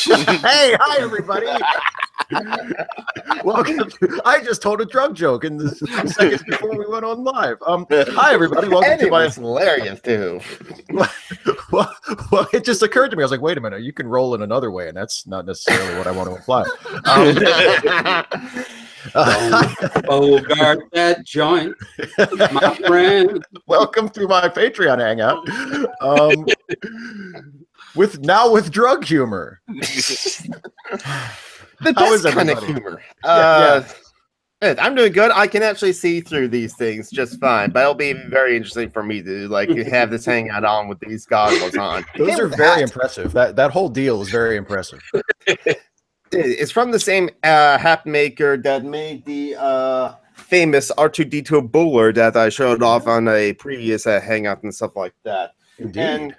Hey, hi everybody. Welcome to, I just told a drug joke in the seconds before we went on live. Hi everybody. Welcome to my. It's hilarious too. Well, it just occurred to me. I was like, wait a minute, you can roll in another way, and that's not necessarily what I want to imply. Bogart that joint, my friend. Welcome to my Patreon hangout. With drug humor. The best kind of humor. I'm doing good. I can actually see through these things just fine, but it'll be very interesting for me to have this hangout on with these goggles on. Those are very impressive. That whole deal is very impressive. It's from the same hat maker that made the famous R2-D2 bowler that I showed off on a previous hangout and stuff like that. Indeed. And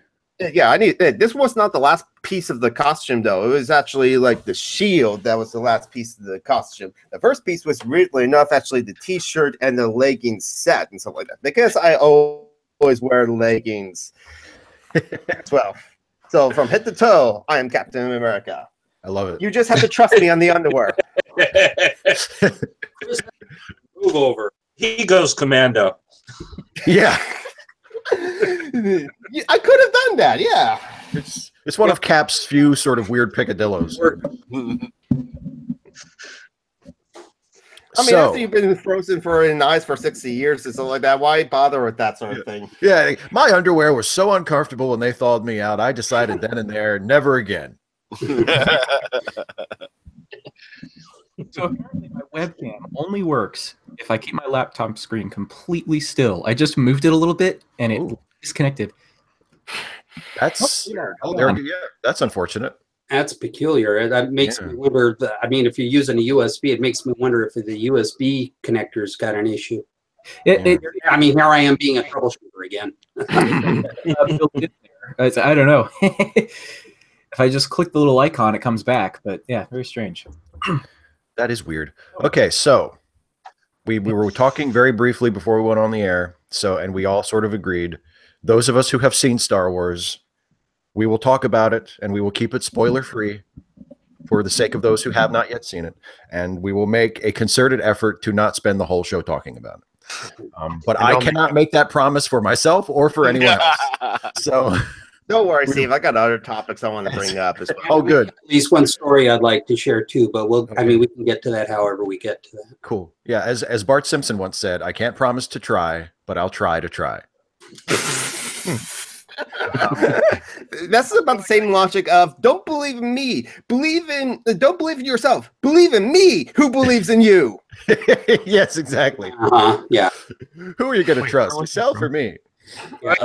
yeah, this was not the last piece of the costume, though. It was actually like the shield that was the last piece of the costume. The first piece was, weirdly enough, actually the t-shirt and the leggings set and stuff like that. Because I always wear leggings as well. So from head to toe, I am Captain America. I love it. You just have to trust me on the underwear. Move over. He goes commando. Yeah. I could have done that, yeah. It's one of Cap's few sort of weird picadillos. After you've been frozen in ice for 60 years and stuff like that, why bother with that sort of thing? Yeah, my underwear was so uncomfortable when they thawed me out. I decided then and there, never again. So apparently my webcam only works if I keep my laptop screen completely still. I just moved it a little bit and it disconnected. That's that's unfortunate. That's peculiar. That makes me wonder. If you're using a USB, it makes me wonder if the USB connector's got an issue. Here I am being a troubleshooter again. I don't know. If I just click the little icon, it comes back. But yeah, very strange. That is weird. Okay, so we were talking very briefly before we went on the air. And we all sort of agreed. Those of us who have seen Star Wars, we will talk about it and we will keep it spoiler free for the sake of those who have not yet seen it. And we will make a concerted effort to not spend the whole show talking about it. But I cannot make that promise for myself or for anyone else. So. Don't worry, Steve. I got other topics I want to bring up as well. Oh, good. At least one story I'd like to share too, but we can get to that however we get to that. Cool. Yeah, as Bart Simpson once said, I can't promise to try, but I'll try to try. That's about the same logic of don't believe in me. Don't believe in yourself. Believe in me who believes in you. Yes, exactly. Yeah. Who are you going to trust, yourself or me? I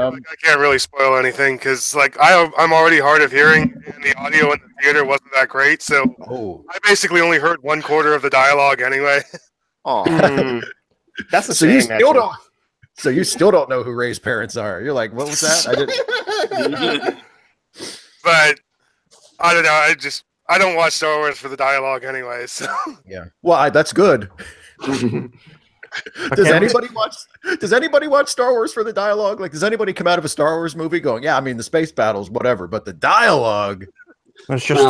can't really spoil anything because I'm already hard of hearing and the audio in the theater wasn't that great, so I basically only heard 1/4 of the dialogue anyway. Oh, that's a shame. So you still don't know who Rey's parents are. You're like, what was that? I didn't. But I don't know. I don't watch Star Wars for the dialogue anyway. So yeah, well, that's good. Does anybody watch Star Wars for the dialogue? Like, does anybody come out of a Star Wars movie going, yeah, the space battles, whatever, but the dialogue? It was just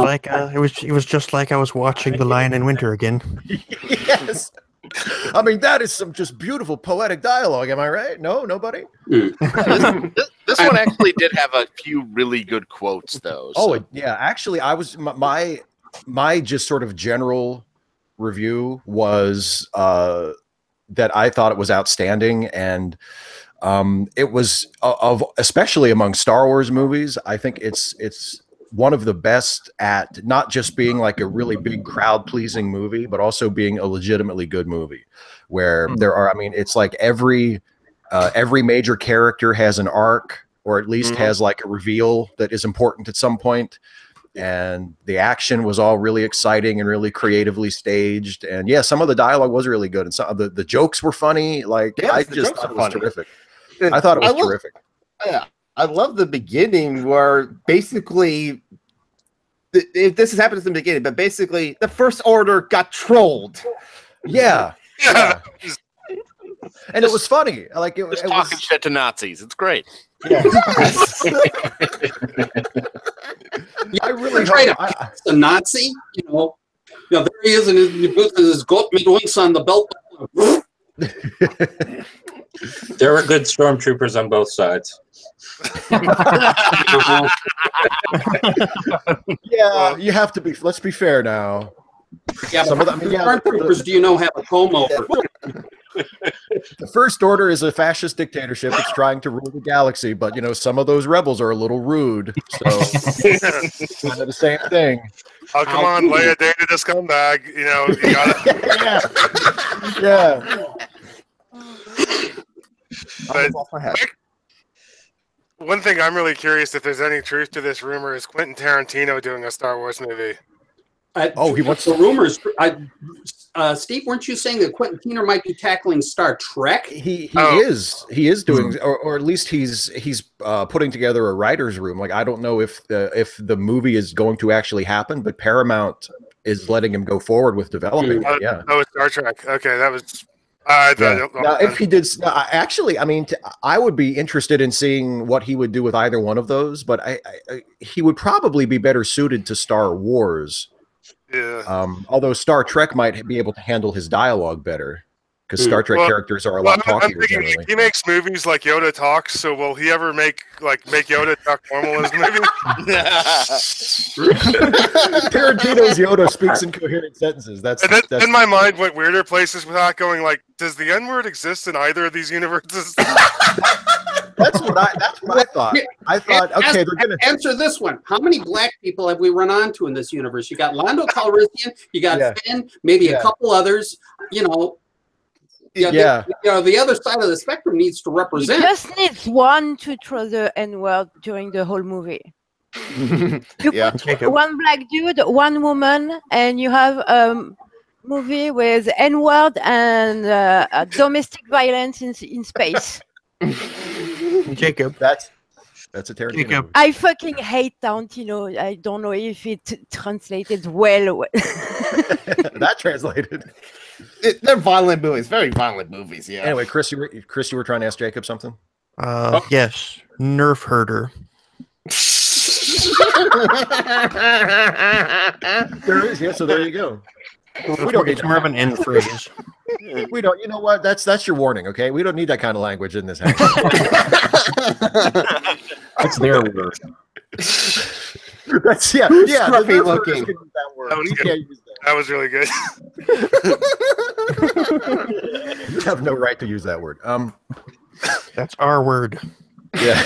it was just like I was watching The Lion in Winter again. Yes. That is some just beautiful poetic dialogue. Am I right? No, nobody. This one actually did have a few really good quotes, though. So. Oh, yeah. Actually, I was my just sort of general review was that I thought it was outstanding, and it was especially among Star Wars movies. I think it's one of the best at not just being like a really big crowd pleasing movie, but also being a legitimately good movie where there are, it's like every major character has an arc, or at least has like a reveal that is important at some point. And the action was all really exciting and really creatively staged. And yeah, some of the dialogue was really good. And some of the jokes were funny. Like, I just thought it was terrific. I thought it was terrific. Yeah. I love the beginning where basically, if this has happened in the beginning, but basically the First Order got trolled. Yeah. And it was funny. Like it Just was talking shit to Nazis. It's great. Yeah. Yeah, I really try hope to a Nazi, there he is, and he puts his goat meat once on the belt. There were good stormtroopers on both sides. Yeah, you have to be. Let's be fair now. Yeah, Some but of them, stormtroopers, do you know, have a comb over? The First Order is a fascist dictatorship. It's trying to rule the galaxy, but some of those rebels are a little rude. So kind of the same thing. Oh, come on, Leia dated a scumbag. You gotta. Yeah. But one thing I'm really curious if there's any truth to this rumor is Quentin Tarantino doing a Star Wars movie. He wants the rumors. Steve, weren't you saying that Quentin Tarantino might be tackling Star Trek? He is doing, or at least he's putting together a writer's room. Like, I don't know if the movie is going to actually happen, but Paramount is letting him go forward with developing it. Yeah. Oh, it's Star Trek. Okay, that was. Now, if he did, actually, I mean, I would be interested in seeing what he would do with either one of those. But he would probably be better suited to Star Wars. Yeah. Although Star Trek might be able to handle his dialogue better, because Star Trek characters are a lot talkier generally. He makes movies like Yoda talks, so will he ever make Yoda talk normal in his movie? Tarantino's Yoda speaks in coherent sentences. That's in my mind went weirder places without going like, does the N-word exist in either of these universes? That's what I thought. I thought, okay, they're gonna answer this one. How many black people have we run onto in this universe? You got Lando Calrissian, you got Finn, maybe a couple others. The other side of the spectrum needs to represent. He just needs one to throw the N-word during the whole movie. You put one black dude, one woman, and you have a movie with N-word and domestic violence in space. Jacob, that's a Tarantino. Jacob. I fucking hate Tarantino. I don't know if it translated well. That translated. They're violent movies, very violent movies. Yeah. Anyway, Chris, you were trying to ask Jacob something. Yes, Nerf herder. There is, yeah. So there you go. We don't It's more of an end phrase. We don't. You know what? That's your warning. Okay, we don't need that kind of language in this house. That's their word. That's Scruffy looking. That was really good. You have no right to use that word. That's our word. Yeah.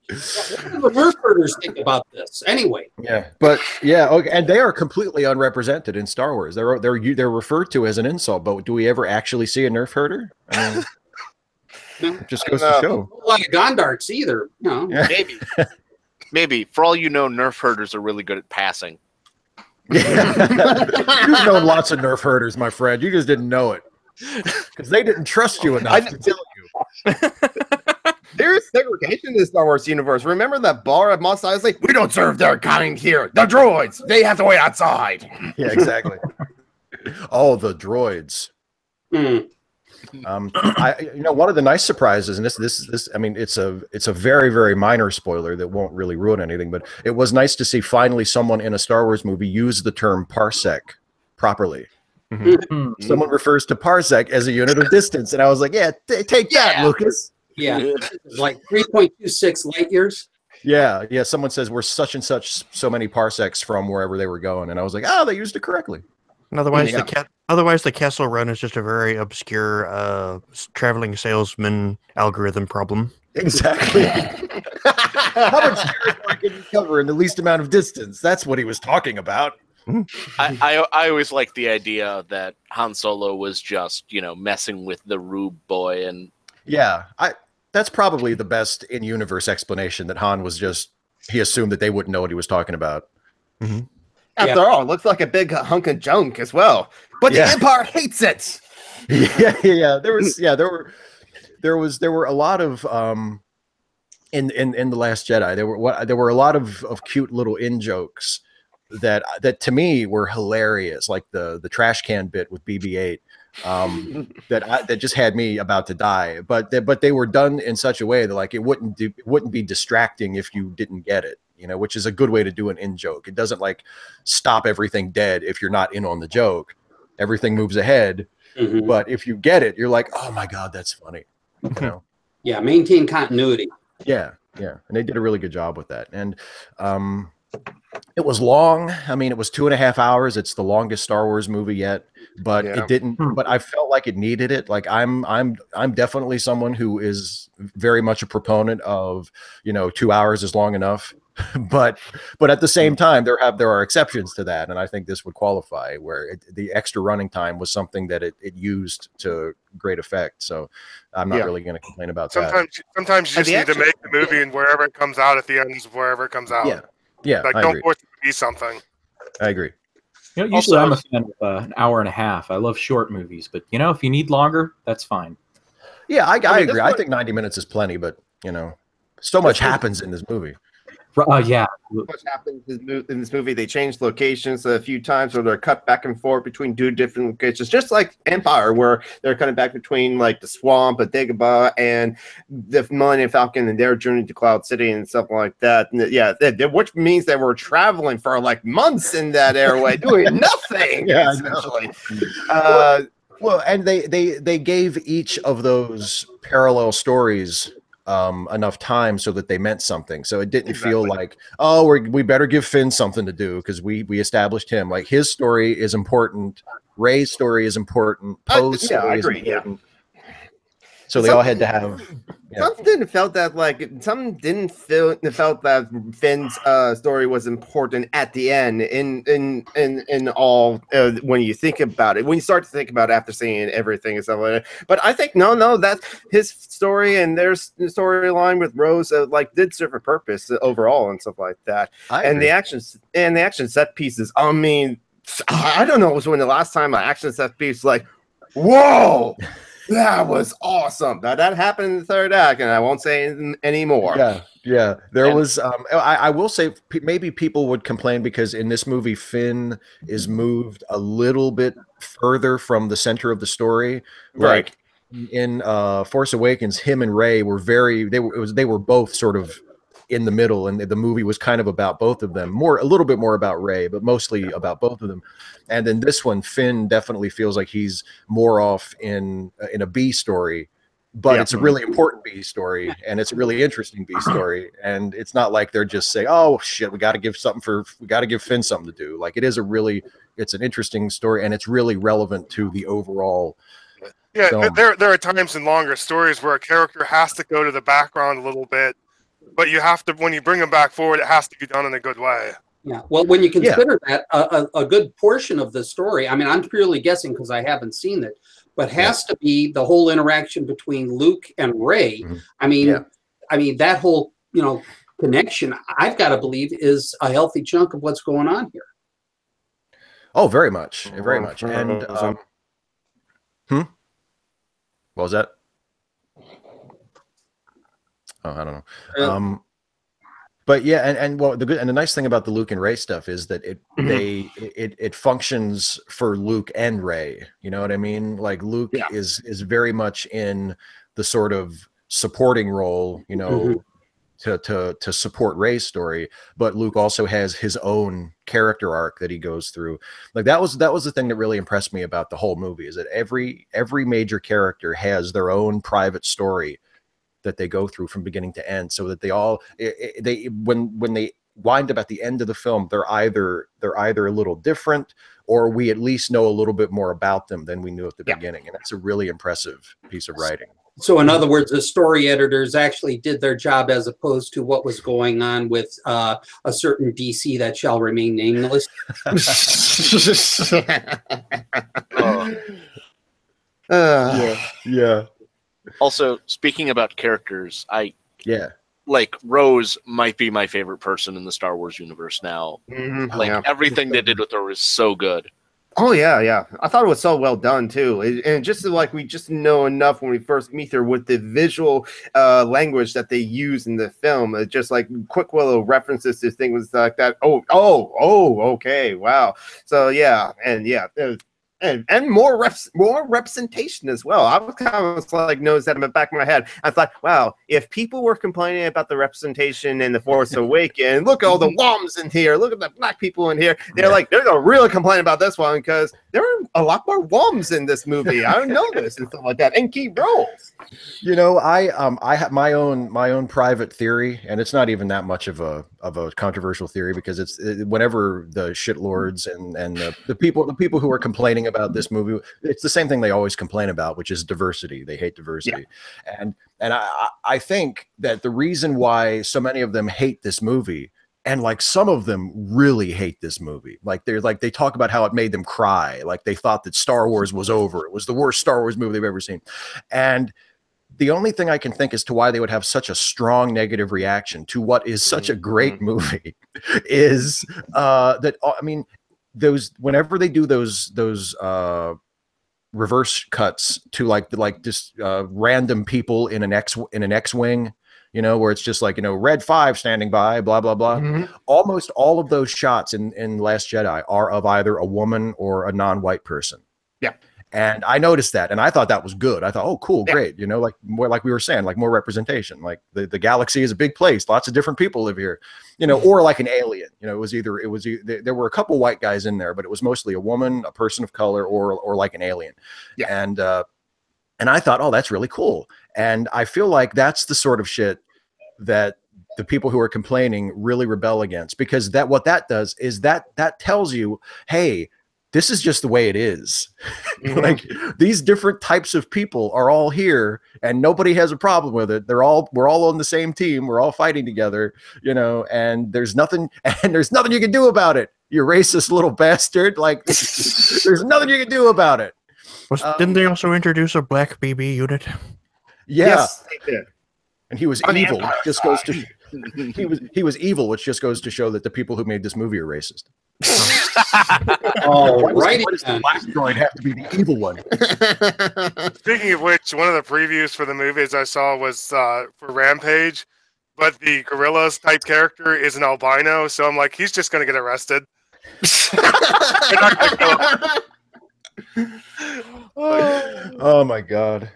What do the Nerf herders think about this? Anyway. Yeah, but okay, and they are completely unrepresented in Star Wars. They're referred to as an insult, but do we ever actually see a Nerf herder? I mean, it just goes to show. A lot of Gondarks either. No. Yeah. Maybe. For all you know, Nerf herders are really good at passing. Yeah. You've known lots of Nerf herders, my friend. You just didn't know it because they didn't trust you enough to tell you. There is segregation in the Star Wars universe. Remember that bar at Mos Eisley? We don't serve their kind here. The droids, they have to wait outside. Yeah, exactly. Oh, the droids. One of the nice surprises, and this, I mean, it's a very, very minor spoiler that won't really ruin anything, but it was nice to see finally someone in a Star Wars movie use the term parsec properly. Mm-hmm. Someone refers to parsec as a unit of distance, and I was like, yeah, take that, Lucas. Yeah, like 3.26 light years. Yeah. Someone says we're such and such so many parsecs from wherever they were going, and I was like, oh, they used it correctly. And otherwise, the Kessel Run is just a very obscure traveling salesman algorithm problem. Exactly. How much territory can you cover in the least amount of distance? That's what he was talking about. I always liked the idea that Han Solo was just messing with the Rube boy, and that's probably the best in-universe explanation, that Han was he assumed that they wouldn't know what he was talking about. Mm-hmm. After all, it looks like a big hunk of junk as well. But the Empire hates it. Yeah. There were a lot of in The Last Jedi. There were a lot of cute little in-jokes that to me were hilarious, like the trash can bit with BB-8. that just had me about to die. But they were done in such a way that like it wouldn't be distracting if you didn't get it, you know, which is a good way to do an in joke. It doesn't like stop everything dead if you're not in on the joke. Everything moves ahead, but if you get it, you're like, oh my god, that's funny, you know. Yeah, maintain continuity. Yeah, and they did a really good job with that. And it was long. I mean, it was 2.5 hours. It's the longest Star Wars movie yet, but it didn't. But I felt like it needed it. Like I'm definitely someone who is very much a proponent of, you know, 2 hours is long enough. but at the same time, there are exceptions to that, and I think this would qualify where the extra running time was something that it used to great effect. So I'm not really going to complain about that. Sometimes you just need to make the movie, and wherever it comes out at the end is wherever it comes out. Yeah, like don't force it to be something. I agree. You know, usually I'm a fan of an hour and a half. I love short movies, but you know, if you need longer, that's fine. Yeah, I agree. I think 90 minutes is plenty, but you know, so much happens in this movie. Yeah. What happens in this movie? They changed locations a few times, or they're cut back and forth between two different locations, just like Empire, where they're cutting back between like the swamp at Dagobah and the Millennium Falcon and their journey to Cloud City and stuff like that. And which means they were traveling for like months in that airway doing nothing. Essentially. Well, and they gave each of those parallel stories enough time so that they meant something, so it didn't feel like, oh, we better give Finn something to do because we established him. Like his story is important, Rey's story is important, Poe's story is important. So they all had to have. Some didn't felt that Finn's story was important at the end. In all, when you think about it, when you start to think about it after seeing everything and stuff like that. But I think no, that his story and their storyline with Rose did serve a purpose overall and stuff like that. And the action set pieces. I mean, I don't know. It was when the last time an action set piece like, whoa. That was awesome. Now that happened in the third act, and I won't say anymore. Yeah. There was. I will say maybe people would complain because in this movie, Finn is moved a little bit further from the center of the story. Right. Like in Force Awakens, him and Rey were they were both sort of in the middle, and the movie was kind of about both of them, a little bit more about Rey, but mostly about both of them. And then this one, Finn definitely feels like he's more off in a B story, but it's a really important B story, and it's a really interesting B story. And it's not like they're just saying, "Oh shit, we got to give Finn something to do." Like it's an interesting story, and it's really relevant to the overall. Yeah, film. there are times in longer stories where a character has to go to the background a little bit, but you have to, when you bring them back forward, it has to be done in a good way. Yeah, well, when you consider that a good portion of the story, I mean, I'm purely guessing because I haven't seen it, but has to be the whole interaction between Luke and Rey. I mean, that whole connection, I've got to believe, is a healthy chunk of what's going on here. Oh, very much, very much. And what was that? Oh, I don't know. But yeah, and the nice thing about the Luke and Rey stuff is that it functions for Luke and Rey. You know what I mean? Like Luke is very much in the sort of supporting role, you know, to support Rey's story, but Luke also has his own character arc that he goes through. Like that was the thing that really impressed me about the whole movie, is that every major character has their own private story that they go through from beginning to end, so that they all when they wind up at the end of the film, they're either a little different, or we at least know a little bit more about them than we knew at the beginning, and that's a really impressive piece of writing. So in other words, the story editors actually did their job, as opposed to what was going on with a certain DC that shall remain nameless. Yeah. Also, speaking about characters, like Rose might be my favorite person in the Star Wars universe now. Everything they did with her was so good. Oh yeah. I thought it was so well done too, and just like we just know enough when we first meet her with the visual language that they use in the film, just like quick little references to things like that. Oh, okay, wow. So yeah, and and more representation as well. I was kind of like knows that in the back of my head. I thought, wow, if people were complaining about the representation in The Force Awakens, look at all the WOMs in here, look at the black people in here. They're like, they're gonna really complain about this one because there are a lot more WOMs in this movie. I don't know this and stuff like that, and key roles. You know, I have my own private theory, and it's not even that much of a controversial theory because whenever the shitlords and the people who are complaining about this movie, it's the same thing they always complain about, which is diversity. They hate diversity, and I think that the reason why so many of them hate this movie, and like some of them really hate this movie, they talk about how it made them cry, like they thought that Star Wars was over, it was the worst Star Wars movie they've ever seen, and the only thing I can think as to why they would have such a strong negative reaction to what is such a great movie is that, I mean, whenever they do those reverse cuts to like just random people in an X-wing, you know, where it's just like, you know, Red 5 standing by, blah, blah, blah. Almost all of those shots in Last Jedi are of either a woman or a non-white person. Yeah. And I noticed that, and I thought that was good. I thought, oh, cool, great. You know, like more like we were saying, like more representation. Like the galaxy is a big place. Lots of different people live here, you know, or like an alien. You know, there were a couple white guys in there, but it was mostly a woman, a person of color, or like an alien. Yeah. And I thought, oh, that's really cool. And I feel like that's the sort of shit that the people who are complaining really rebel against, because what that does is that tells you, hey, this is just the way it is. Like these different types of people are all here and nobody has a problem with it. We're all on the same team. We're all fighting together, you know, and there's nothing you can do about it. You racist little bastard. Like there's nothing you can do about it. Didn't they also introduce a black BB unit? Yeah. Yes, they did. And he was evil. Just goes to he was evil, which just goes to show that the people who made this movie are racist. Oh, why does the black droid have to be the evil one? Speaking of which, one of the previews for the movies I saw was for Rampage, but the Gorillas type character is an albino, so I'm like, he's just going to get arrested. Oh my god.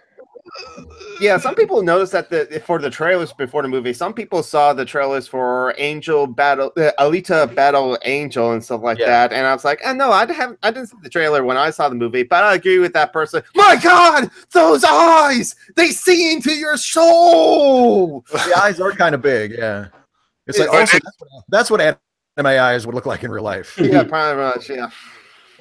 Yeah, some people noticed that for the trailers before the movie, some people saw the trailers for Alita Battle Angel and stuff like that, and I was like, no, I didn't see the trailer when I saw the movie, but I agree with that person. My God, those eyes! They see into your soul. The eyes are kind of big, yeah. It's like also that's what anime eyes would look like in real life. Yeah, pretty much, yeah.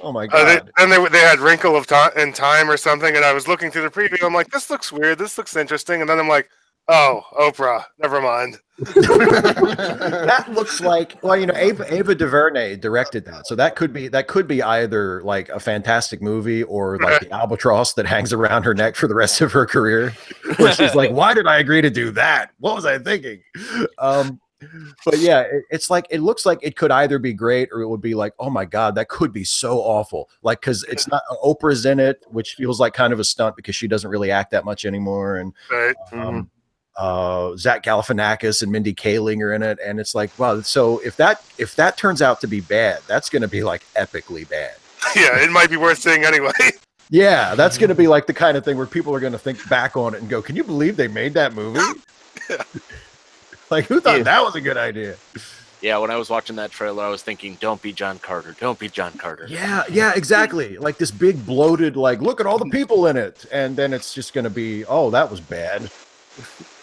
Oh my god! And they had Wrinkle of in Time or something, and I was looking through the preview. I'm like, this looks weird. This looks interesting. And then I'm like, oh, Oprah. Never mind. That looks like, well, you know, Ava DuVernay directed that, so that could be either like a fantastic movie or like the albatross that hangs around her neck for the rest of her career, where she's like, why did I agree to do that? What was I thinking? But yeah, it's like, it looks like it could either be great or it would be like, oh my god, that could be so awful. Like, because it's not, Oprah's in it, which feels like kind of a stunt because she doesn't really act that much anymore, and Zach Galifianakis and Mindy Kaling are in it, and it's like, wow. So if that turns out to be bad, that's going to be like epically bad. Yeah, it might be worth seeing anyway. Yeah, that's going to be like the kind of thing where people are going to think back on it and go, can you believe they made that movie? Yeah. Like, who thought that was a good idea? Yeah, when I was watching that trailer, I was thinking, don't be John Carter. Don't be John Carter. Yeah, exactly. Like this big bloated, like, look at all the people in it. And then it's just going to be, oh, that was bad.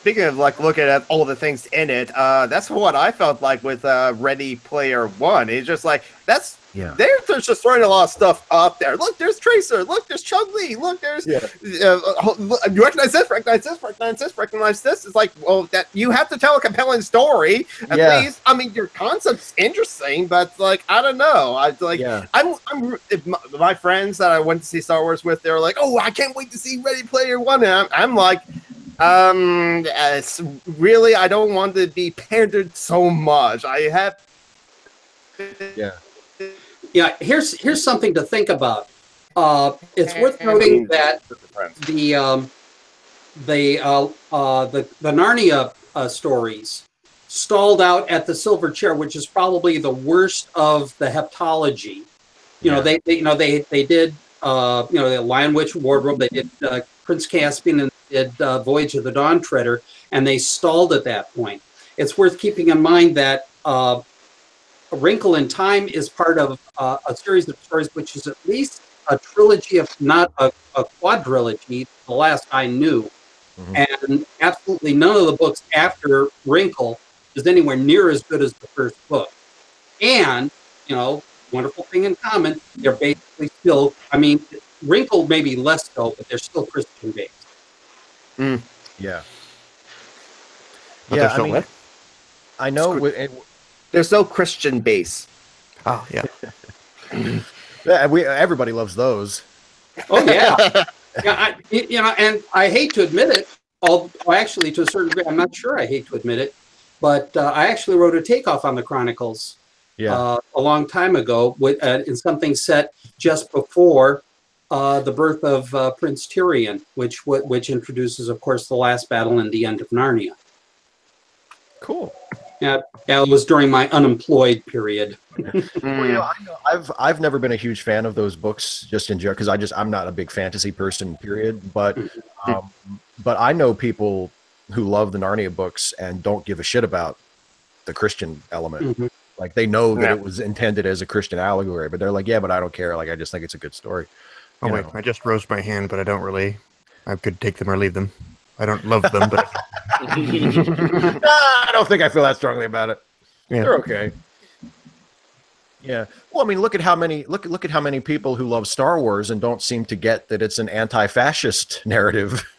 Speaking of like looking at all the things in it, that's what I felt like with Ready Player One. It's just like, they're just throwing a lot of stuff up there. Look, there's Tracer. Look, there's Chun Li. Look, there's you recognize this, recognize this. It's like, well, that you have to tell a compelling story at least. I mean, your concept's interesting, but like, I don't know. My friends that I went to see Star Wars with, they're like, oh, I can't wait to see Ready Player One. And I'm like, really, I don't want to be pandered so much. Yeah, here's something to think about. It's worth noting that the Narnia stories stalled out at the Silver Chair, which is probably the worst of the heptology. You know, they did the Lion Witch Wardrobe. They did Prince Caspian and did Voyage of the Dawn Treader, and they stalled at that point. It's worth keeping in mind that A Wrinkle in Time is part of a series of stories, which is at least a trilogy, if not a quadrilogy, the last I knew. And absolutely none of the books after Wrinkle is anywhere near as good as the first book. And, wonderful thing in common, they're basically still, Wrinkle maybe less so, but they're still Christian based. Yeah. But Yeah, I know. There's no Christian base. Oh, yeah. Yeah, everybody loves those. Oh, yeah. And I hate to admit it, actually, to a certain degree, I'm not sure I hate to admit it, but I actually wrote a takeoff on the Chronicles a long time ago in something set just before the birth of Prince Tyrion, which introduces, of course, the last battle and the end of Narnia. Cool. Yeah, it was during my unemployed period. Well, I've never been a huge fan of those books, just in general, because I'm not a big fantasy person, period. But I know people who love the Narnia books and don't give a shit about the Christian element. Like they know that it was intended as a Christian allegory, but they're like, yeah, but I don't care. Like I just think it's a good story. Oh wait, I just rose my hand, but I don't really. I could take them or leave them. I don't love them, but I don't think I feel that strongly about it. Yeah. They're okay. Yeah. Well, look at how many people who love Star Wars and don't seem to get that it's an anti-fascist narrative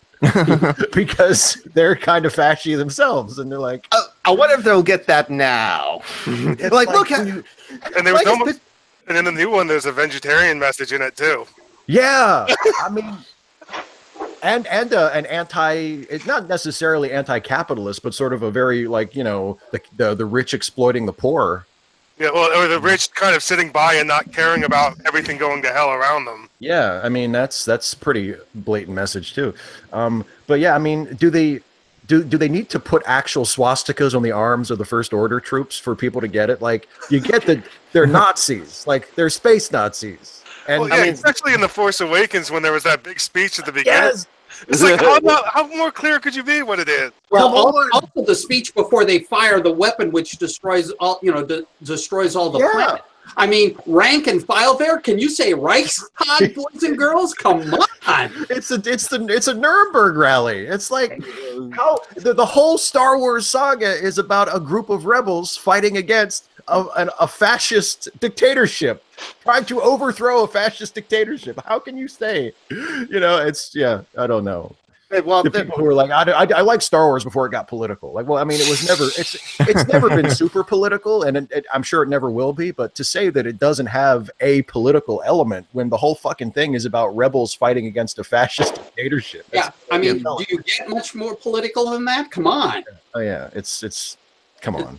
because they're kind of fashy themselves, and they're like, I wonder if they'll get that now. Like, look how. And there was and in the new one, there's a vegetarian message in it too. Yeah, and an it's not necessarily anti-capitalist, but sort of a very the rich exploiting the poor. Yeah, well, or the rich kind of sitting by and not caring about everything going to hell around them. Yeah, that's pretty blatant message too. But yeah, do they need to put actual swastikas on the arms of the First Order troops for people to get it? Like, you get that they're Nazis, like they're space Nazis. And especially in The Force Awakens when there was that big speech at the beginning. Yes. It's like, how more clear could you be what it is? Well, also the speech before they fire the weapon, which destroys all, destroys all the planet. Rank and file there. Can you say Reichstag, boys and girls? Come on! It's a Nuremberg rally. It's like how the whole Star Wars saga is about a group of rebels fighting against a fascist dictatorship, trying to overthrow a fascist dictatorship. How can you say, I don't know. Well, the people who are like, I like Star Wars before it got political. Like, well, it was never, it's never been super political, and I'm sure it never will be. But to say that it doesn't have a political element when the whole fucking thing is about rebels fighting against a fascist dictatorship. Yeah, do you get much more political than that? Come on. Oh yeah, it's come on.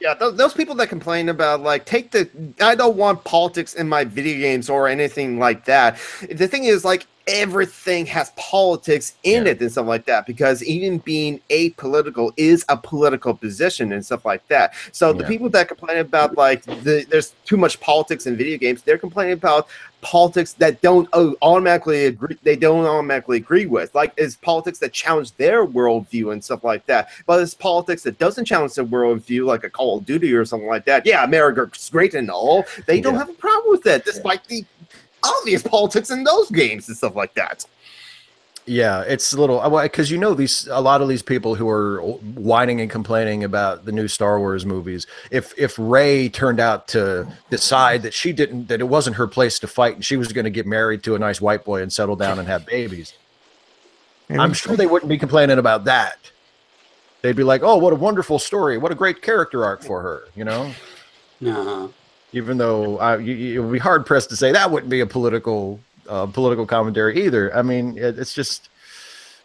Yeah, those people that complain about I don't want politics in my video games or anything like that. The thing is, everything has politics in it and stuff like that, because even being apolitical is a political position and stuff like that. So the people that complain about there's too much politics in video games, they're complaining about politics that don't automatically agree with. Like, it's politics that challenge their worldview and stuff like that. But it's politics that doesn't challenge their worldview, like a Call of Duty or something like that. Yeah, America's great and all. They don't have a problem with that, despite the obvious politics in those games and stuff like that. Yeah, it's a little, because a lot of these people who are whining and complaining about the new Star Wars movies, if Rey turned out to decide that that it wasn't her place to fight and she was going to get married to a nice white boy and settle down and have babies, I'm sure they wouldn't be complaining about that. They'd be like, oh, what a wonderful story, what a great character arc for her, No. Even though it would be hard pressed to say that wouldn't be a political commentary either. It's just,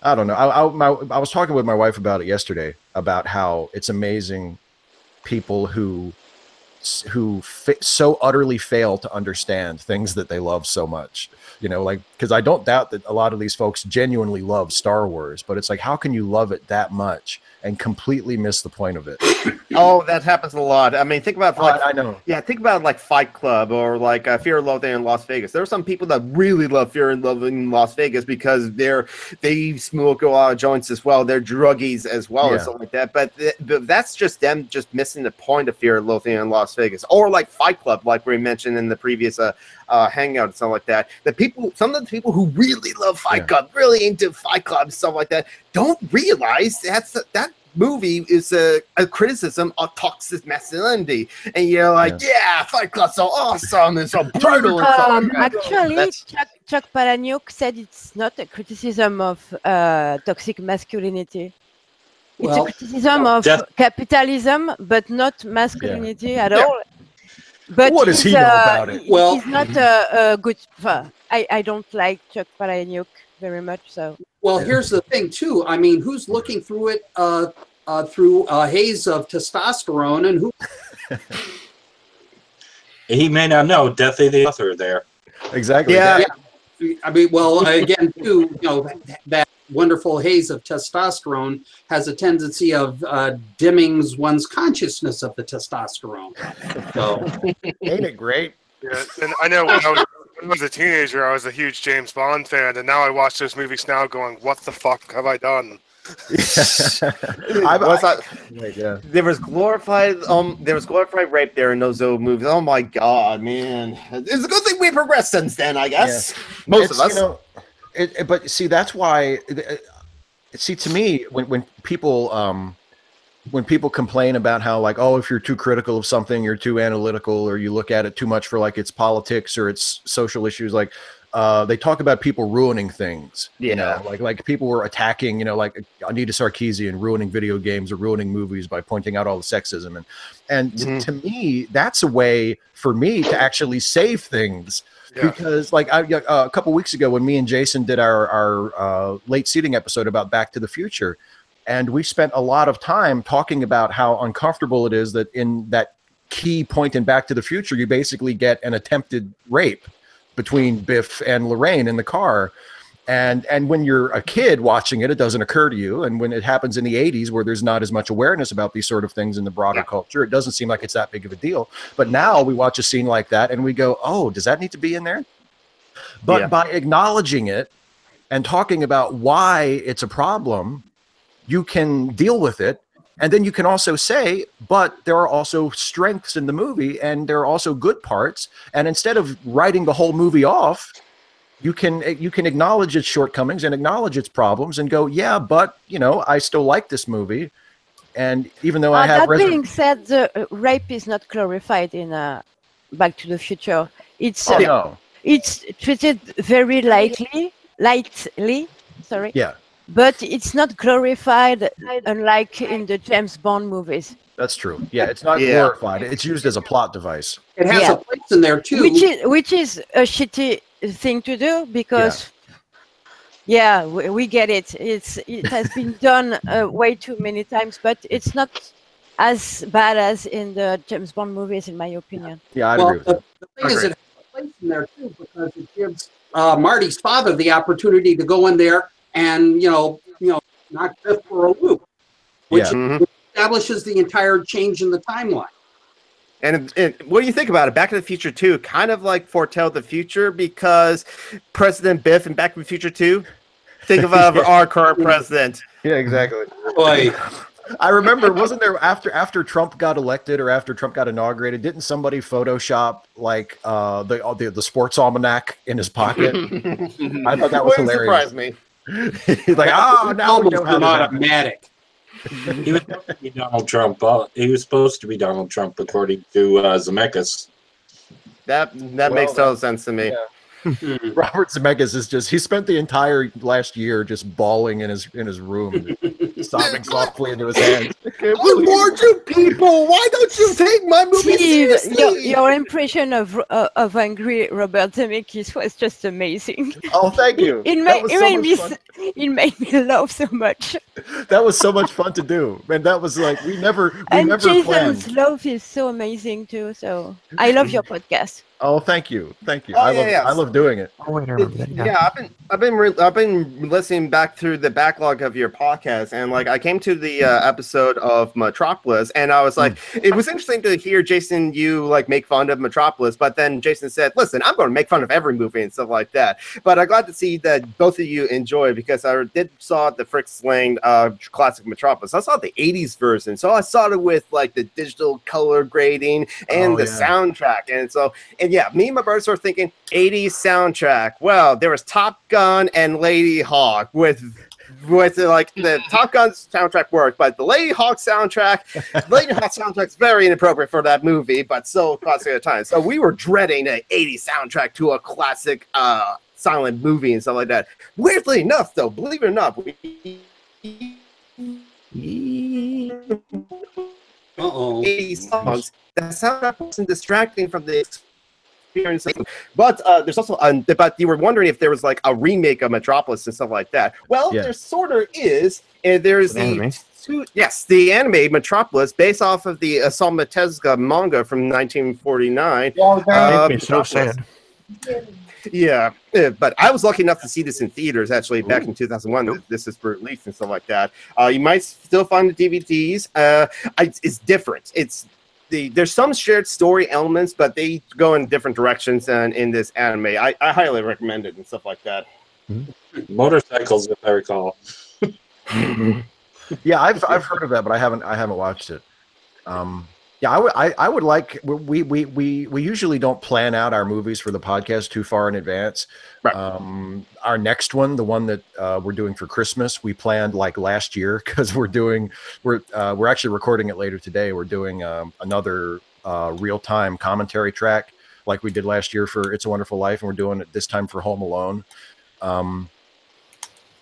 I don't know. I was talking with my wife about it yesterday, about how it's amazing people who so utterly fail to understand things that they love so much. Because I don't doubt that a lot of these folks genuinely love Star Wars, but it's like, how can you love it that much and completely miss the point of it? Oh, that happens a lot. I mean, think about I know. Yeah, think about like Fight Club or like Fear and Loathing in Las Vegas. There are some people that really love Fear and Loathing in Las Vegas because they smoke a lot of joints as well. They're druggies as well and stuff like that. But that's just them just missing the point of Fear and Loathing in Las Vegas, or like Fight Club, like we mentioned in the previous Hangout and stuff like that. Some of the people who really love Fight Club, really into Fight Club and stuff like that, don't realize that movie is a criticism of toxic masculinity, and you're like, Fight Club's so awesome and so brutal. Actually, Chuck Palahniuk said it's not a criticism of toxic masculinity. It's a criticism of capitalism, but not masculinity at all. But what does he know about it? Well, he's not a good. I don't like Chuck Palahniuk very much. So. Well, here's the thing, too. I mean, who's looking through it through a haze of testosterone, and who? He may not know. Definitely the author there. Exactly. Yeah. I mean, well, again, too, that wonderful haze of testosterone has a tendency of dimming one's consciousness of the testosterone. So, ain't it great? Yeah, and I know when I was a teenager, I was a huge James Bond fan, and now I watch those movies now going, what the fuck have I done? There was glorified rape there in those old movies. Oh my god, man. It's a good thing we progressed since then, I guess. Most of us. But see, that's why to me, when people complain about how, like, oh, if you're too critical of something, you're too analytical, or you look at it too much for like its politics or its social issues, like they talk about people ruining things, you know, like people were attacking, like Anita Sarkeesian ruining video games or ruining movies by pointing out all the sexism. And to me, that's a way for me to actually save things. Because like a couple weeks ago when me and Jason did our late seating episode about Back to the Future, and we spent a lot of time talking about how uncomfortable it is that in that key point in Back to the Future, you basically get an attempted rape between Biff and Lorraine in the car. And when you're a kid watching it, it doesn't occur to you. And when it happens in the 80s, where there's not as much awareness about these sort of things in the broader culture, it doesn't seem like it's that big of a deal. But now we watch a scene like that and we go, oh, does that need to be in there? But by acknowledging it and talking about why it's a problem, you can deal with it. And then you can also say, but there are also strengths in the movie and there are also good parts. And instead of writing the whole movie off, you can acknowledge its shortcomings and acknowledge its problems and go, yeah, but I still like this movie. And even though I have that being said, the rape is not glorified in Back to the Future. It's it's treated very lightly. Sorry. Yeah. But it's not glorified, unlike in the James Bond movies. That's true. Yeah, it's not glorified. It's used as a plot device. It has a place in there too, which is a shitty thing to do because, we get it. It has been done way too many times, but it's not as bad as in the James Bond movies, in my opinion. Yeah, I agree with that. The thing is, it has a place in there too because it gives Marty's father the opportunity to go in there and not just for a loop, which establishes the entire change in the timeline. And what do you think about it? Back to the Future 2 kind of like foretell the future because President Biff in Back to the Future 2, think of our current president. Yeah, exactly. Boy. I remember, wasn't there after Trump got elected or after Trump got inaugurated, didn't somebody Photoshop like the sports almanac in his pocket? I thought that was hilarious. Surprised me. He's like, now we know how to automatic. He was supposed to be Donald Trump. He was supposed to be Donald Trump, according to Zemeckis. That makes total sense to me. Yeah. Robert Zemeckis is he spent the entire last year just bawling in his room, sobbing softly into his hands. I warned you people, why don't you take my movie seriously? Your impression of angry Robert Zemeckis was just amazing. Oh, thank you. It made me laugh so much. That was so much fun to do, and that was like we never Jason's planned. love is so amazing too. So I love your podcast. Oh, thank you. I love doing it. Oh, wait, I remember that. Yeah, I've been listening back through the backlog of your podcast, and like I came to the episode of Metropolis, and I was like, it was interesting to hear Jason you like make fun of Metropolis, but then Jason said, "Listen, I'm going to make fun of every movie and stuff like that." But I'm glad to see that both of you enjoy, because I saw the Fritz Lang classic Metropolis. I saw the '80s version, so I saw it with like the digital color grading and the soundtrack, and yeah, me and my brothers were thinking 80s soundtrack. Well, there was Top Gun and Lady Hawk with like the Top Gun soundtrack worked, but the Lady Hawk soundtrack's very inappropriate for that movie, but so classic at the time. So we were dreading an 80s soundtrack to a classic silent movie and stuff like that. Weirdly enough, though, believe it or not, songs, the soundtrack wasn't distracting from the experience. But there's also but you were wondering if there was like a remake of Metropolis and stuff like that. Well, there sort of is, and there's the anime Metropolis based off of the Osamu Tezuka manga from 1949. So sad. Yeah, but I was lucky enough to see this in theaters actually back in 2001. This is for release and stuff like that. You might still find the DVDs. It's different. There's some shared story elements, but they go in different directions than in this anime. I highly recommend it and stuff like that. Motorcycles, if I recall. Yeah, I've heard of that, but I haven't watched it. Yeah, I would like. We usually don't plan out our movies for the podcast too far in advance. Right. Our next one, the one that we're doing for Christmas, we planned like last year, because we're actually recording it later today. We're doing another real-time commentary track like we did last year for It's a Wonderful Life, and we're doing it this time for Home Alone.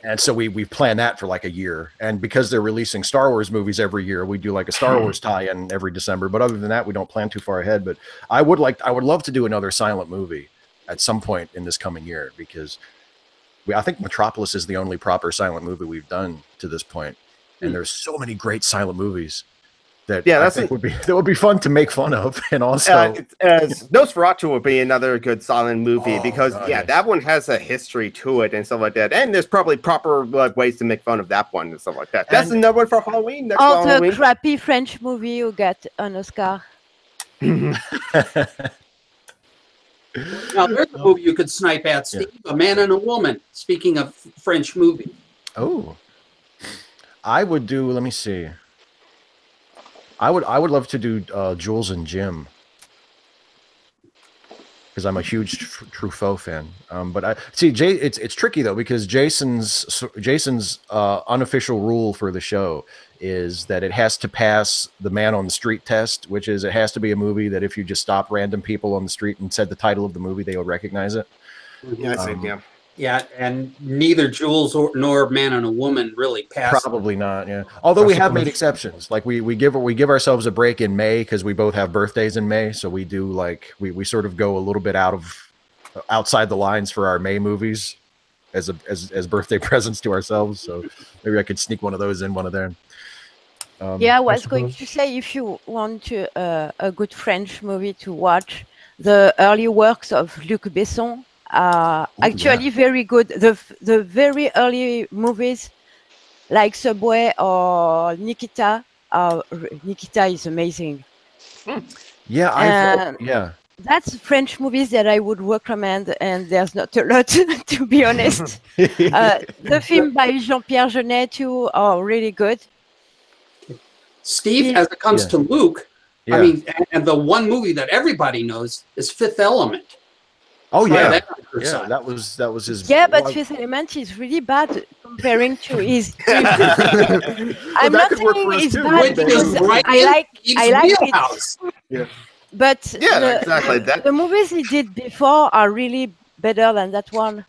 And so we planned that for like a year. And because they're releasing Star Wars movies every year, we do like a Star Wars tie-in every December. But other than that, we don't plan too far ahead. But I would love to do another silent movie at some point in this coming year, because I think Metropolis is the only proper silent movie we've done to this point. And there's so many great silent movies that I think would be fun to make fun of. And also Nosferatu would be another good silent movie, because that one has a history to it and stuff like that, and there's probably proper ways to make fun of that one and stuff like that. That's another one for Halloween. The crappy French movie who got an Oscar. Now there's a movie you could snipe at, Steve. A Man and a Woman. Speaking of French movie. Oh, I would do. Let me see. I would love to do Jules and Jim, because I'm a huge Truffaut fan. But it's tricky though, because Jason's unofficial rule for the show is that it has to pass the man on the street test, which is it has to be a movie that if you just stop random people on the street and said the title of the movie, they would recognize it. Yeah, and neither Jules nor Man and a Woman really passed. Probably not. Yeah, although we have made exceptions. Like we give ourselves a break in May, because we both have birthdays in May, so we do like we sort of go a little bit outside the lines for our May movies as birthday presents to ourselves. So maybe I could sneak one of those in one of them. I was going to say, if you want a good French movie to watch, the early works of Luc Besson are actually very good. The very early movies like Subway or Nikita. Nikita is amazing. Yeah, that's French movies that I would recommend, and there's not a lot, to be honest. The film by Jean-Pierre Jeunet too are really good. Steve, as it comes to Luke, I mean, and the one movie that everybody knows is Fifth Element. Oh yeah, that was his. Yeah, but Fifth Element is really bad comparing to his. I'm not saying it's bad because I like it. Yeah. But exactly. The movies he did before are really better than that one.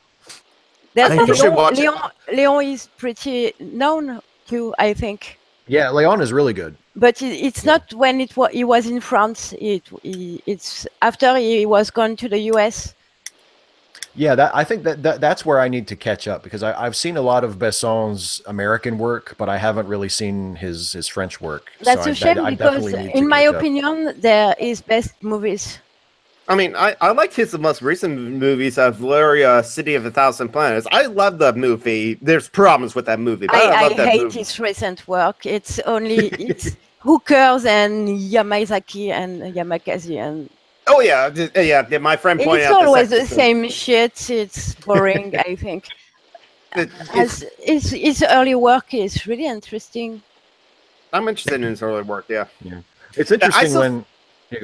Leon is pretty known too, I think. Yeah, Leon is really good. But it's not when he was in France. It's after he was gone to the US. Yeah, I think that's where I need to catch up, because I've seen a lot of Besson's American work, but I haven't really seen his French work. That's a shame, because in my opinion, they're his best movies. I mean, I liked his most recent movies of Valeria, City of a Thousand Planets. I love that movie. There's problems with that movie, but I love that hate movie. his recent work. It's Hookers and Yamazaki and Yamakasi and. Oh yeah, my friend pointed out. It's always the same shit. It's boring. I think. His early work is really interesting. I'm interested in his early work. Yeah. It's interesting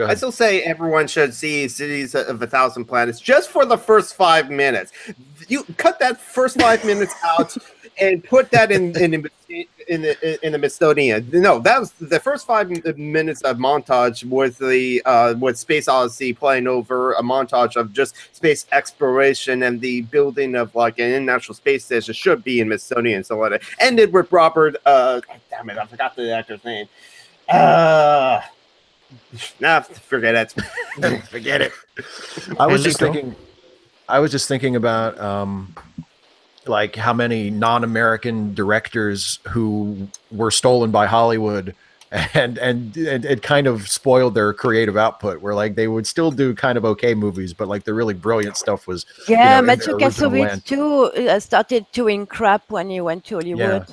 I still say everyone should see Cities of a Thousand Planets just for the first 5 minutes. You cut that first 5 minutes out and put that in the Mistonian. No, that was the first 5 minutes of montage with Space Odyssey playing over a montage of just space exploration and the building of like an international space station should be in Mistonian. So let it ended with Robert. Damn it, I forgot the actor's name. Nah, forget it. Forget it. I was just thinking about like how many non-American directors who were stolen by Hollywood and it kind of spoiled their creative output, where like they would still do kind of okay movies, but like the really brilliant stuff was Matthew Kassovitz too started doing crap when he went to Hollywood.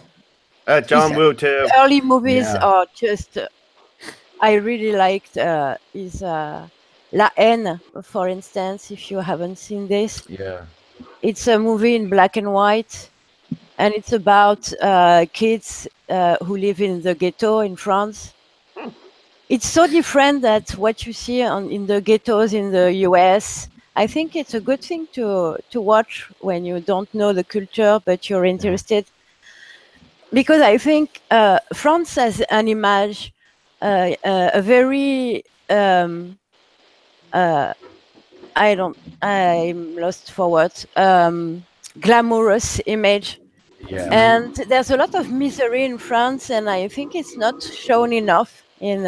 John Woo too. Early movies are just. I really liked his La Haine, for instance, if you haven't seen this. Yeah. It's a movie in black and white, and it's about kids who live in the ghetto in France. It's so different than what you see in the ghettos in the US. I think it's a good thing to watch when you don't know the culture, but you're interested. Because I think France has an image, a very I'm lost for words. Glamorous image. Yeah. And there's a lot of misery in France, and I think it's not shown enough in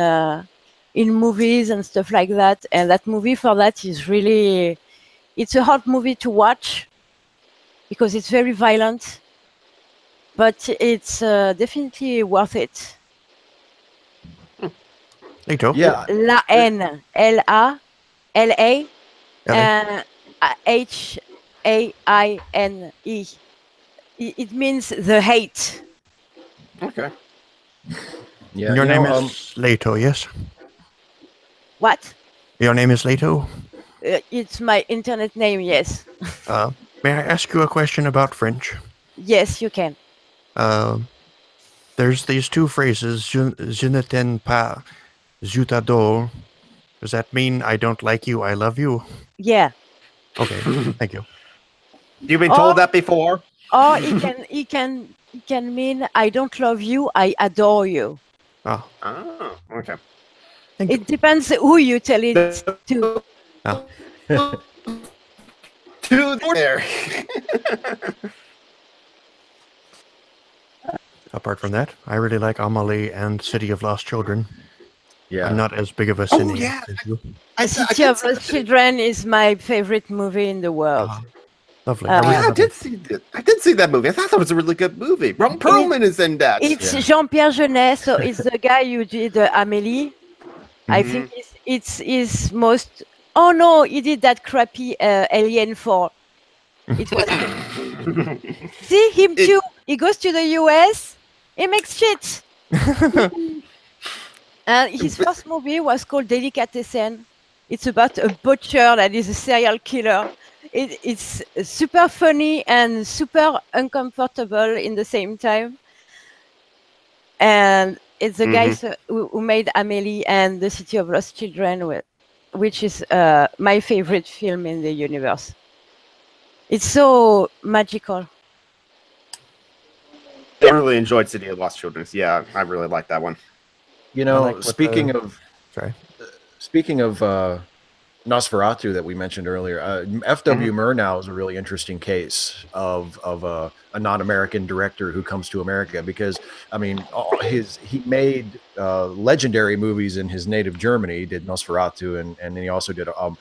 movies and stuff like that. And that movie for that is really, it's a hard movie to watch because it's very violent, but it's definitely worth it. Leto? Yeah. La Haine, L-A, H-A-I-N-E. It means the hate. Okay. Yeah. Your name is Leto, yes? What? Your name is Leto? It's my internet name, yes. May I ask you a question about French? Yes, you can. There's these two phrases, je ne t'aime pas, je t'adore. Does that mean I don't like you, I love you? Yeah. Okay, thank you. You've been told that before? Or it can mean I don't love you, I adore you. Oh, okay. It depends who you tell it to. Oh. To there. Apart from that, I really like Amelie and City of Lost Children. Yeah. I'm not as big of a cineast as you. City of Lost Children is my favorite movie in the world. Lovely. I did see that movie. I thought that was a really good movie. Ron Perlman is in that. It's Jean-Pierre Jeunet, so it's the guy who did Amélie. I think it's his most... Oh no, he did that crappy Alien 4. It was... See, him too. He goes to the US, he makes shit. His first movie was called Delicatessen. It's about a butcher that is a serial killer. It's super funny and super uncomfortable in the same time. And it's the guys who made Amélie and The City of Lost Children, which is my favorite film in the universe. It's so magical. I really enjoyed City of Lost Children. Yeah, I really like that one. You know, speaking of Nosferatu that we mentioned earlier, F.W. Murnau is a really interesting case of a non-American director who comes to America, because I mean, he made legendary movies in his native Germany. He did Nosferatu, and then he also did an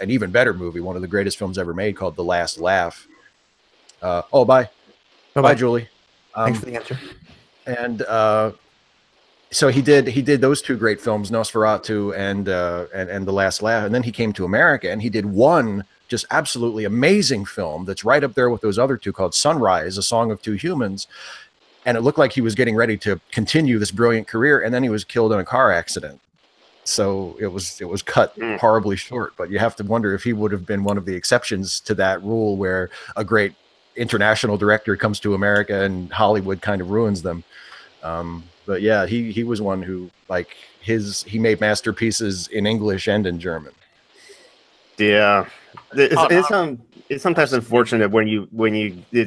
even better movie, one of the greatest films ever made, called The Last Laugh. Bye, Julie. Thanks for the answer. And So he did those two great films, Nosferatu and The Last Laugh, and then he came to America and he did one just absolutely amazing film that's right up there with those other two called Sunrise, A Song of Two Humans. And it looked like he was getting ready to continue this brilliant career, and then he was killed in a car accident. So it was cut horribly short. But you have to wonder if he would have been one of the exceptions to that rule, where a great international director comes to America and Hollywood kind of ruins them. But yeah, he was one who, like, he made masterpieces in English and in German. Yeah, it's sometimes unfortunate when you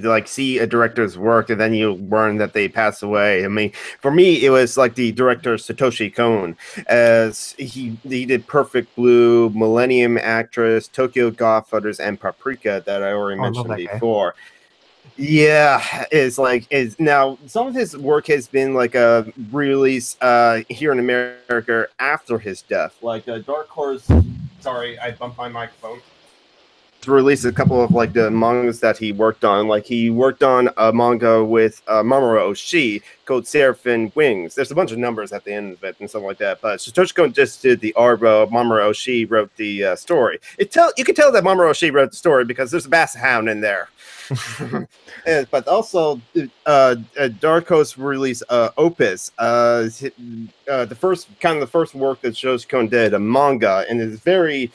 like see a director's work and then you learn that they pass away. I mean, for me, it was like the director Satoshi Kon, as he did Perfect Blue, Millennium Actress, Tokyo Godfathers, and Paprika that I already mentioned before. Yeah, is now some of his work has been like a release here in America after his death, like Dark Horse. Sorry, I bumped my microphone. To release a couple of like the mangas that he worked on. Like he worked on a manga with Mamoru Oshii called Seraphim Wings. There's a bunch of numbers at the end of it and stuff like that. But Satoshi Kon just did the art. Mamoru Oshii wrote the story. You can tell that Mamoru Oshii wrote the story because there's a basset hound in there. But also, Dark Horse released Opus, the first work that Satoshi Kon did, a manga, and it's very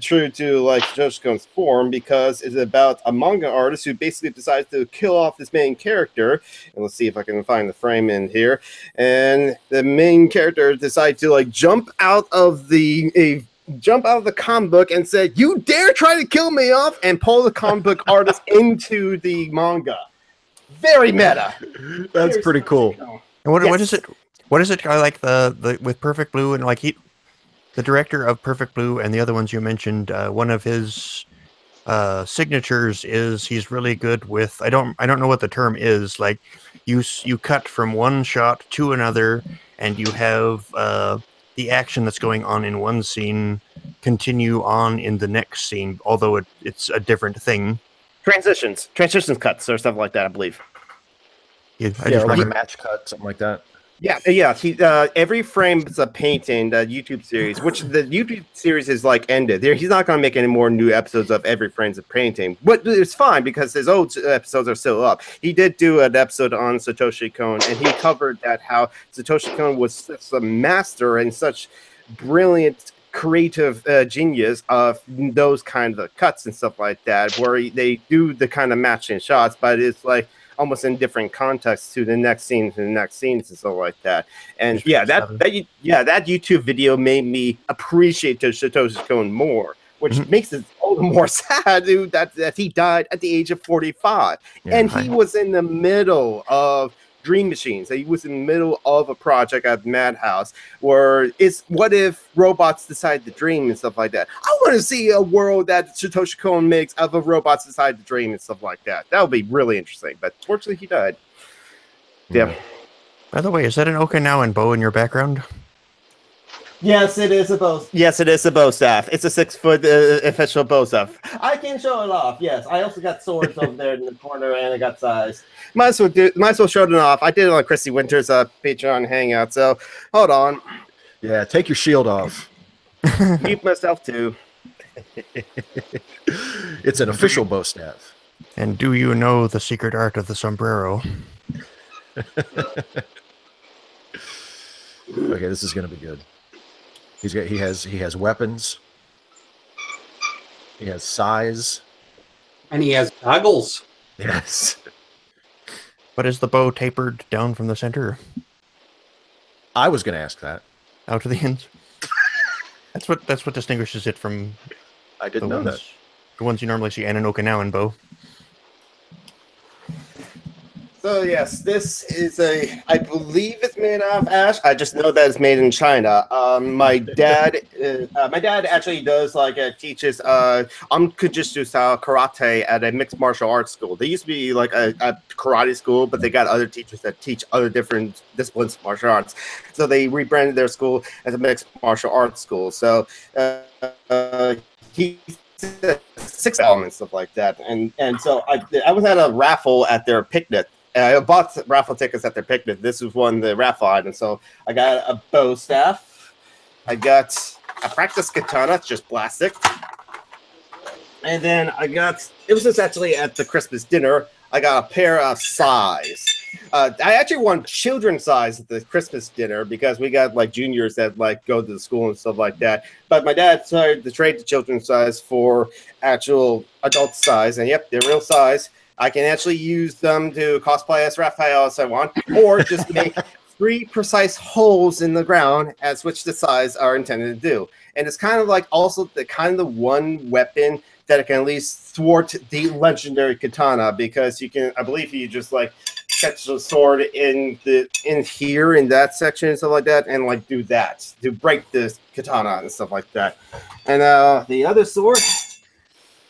true to like Satoshi Kon's form, because it's about a manga artist who basically decides to kill off this main character. And let's see if I can find the frame in here. And the main character decides to like jump out of the comic book and said, "You dare try to kill me off," and pull the comic book artist into the manga. Very meta. That's pretty cool. And what is it? What is it? I like the with Perfect Blue, and like the director of Perfect Blue and the other ones you mentioned. One of his signatures is he's really good with. I don't know what the term is. Like you cut from one shot to another, and you have the action that's going on in one scene continue on in the next scene, although it's a different thing. Transitions cuts or stuff like that, I believe. Like a match cut, something like that. Yeah. He every frame is a painting. The YouTube series, which the YouTube series is like ended. He's not going to make any more new episodes of every frame's a painting, but it's fine because his old episodes are still up. He did do an episode on Satoshi Kon, and he covered that how Satoshi Kon was such a master and such brilliant creative genius of those kind of cuts and stuff like that, where they do the kind of matching shots, but it's like almost in different contexts to the next scene and stuff like that. And that YouTube video made me appreciate Satoshi Kon more, which makes it all the more sad, dude, that he died at the age of 45. He was in the middle of Dream Machines. He was in the middle of a project at Madhouse where what if robots decide to dream and stuff like that. I want to see a world that Satoshi Kon makes of a robots decide to dream and stuff like that. That would be really interesting. But fortunately, he died. Yeah. By the way, is that an Okinawan bow in your background? Yes, it is a bow. Yes, it is a bow staff. It's a 6-foot official bow staff. I can show it off. Yes, I also got swords over there in the corner, and I got size. Might as well show it off. I did it on Chrissy Winter's Patreon Hangout. So hold on. Yeah, take your shield off. Keep myself too. It's an official bow staff. And do you know the secret art of the sombrero? Okay, this is going to be good. He has weapons. He has size. And he has goggles. Yes. But is the bow tapered down from the center? I was going to ask that. Out to the ends. That's what distinguishes it from. I didn't know that. The ones you normally see in an Okinawan bow. So yes, this is I believe it's made out of ash. I just know that it's made in China. My dad actually does teaches Kujitsu style karate at a mixed martial arts school. They used to be like a karate school, but they got other teachers that teach other different disciplines of martial arts. So they rebranded their school as a mixed martial arts school. So he 6 elements, stuff like that, and so I was at a raffle at their picnic I bought raffle tickets at their picnic. This was one of the raffle items. So I got a bow staff. I got a practice katana, just plastic. And then I got, it was just actually at the Christmas dinner, I got a pair of sais. I actually won children's size at the Christmas dinner because we got like juniors that like go to the school and stuff like that. But my dad decided to trade the children's size for actual adult size. And yep, they're real size. I can actually use them to cosplay as Raphael as I want, or just make 3 precise holes in the ground as which the size are intended to do. And it's kind of like also the one weapon that can at least thwart the legendary katana, because you can, I believe you just like catch the sword in here in that section and stuff like that, and like do that to break the katana and stuff like that. And the other sword,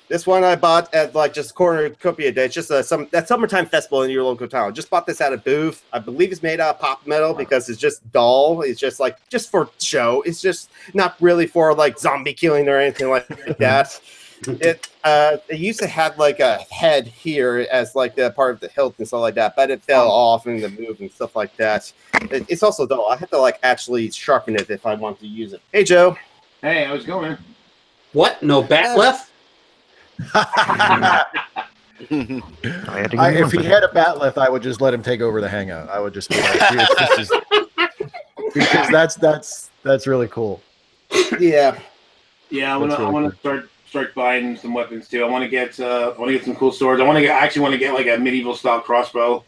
this one I bought at like just corner Copia Day. It's just that summertime festival in your local town. Just bought this at a booth. I believe it's made out of pop metal because it's just dull. It's just like just for show. It's just not really for like zombie killing or anything like that. It used to have like a head here as like a part of the hilt and stuff like that, but it fell off in the move and stuff like that. It's also dull. I have to like actually sharpen it if I want to use it. Hey Joe. Hey, how's it going? What? No bat left? If he had a bat left, I would just let him take over the Hangout. I would just be like, because that's really cool. Yeah. Yeah, I want to start buying some weapons too. I want to get some cool swords. I actually want to get like a medieval style crossbow.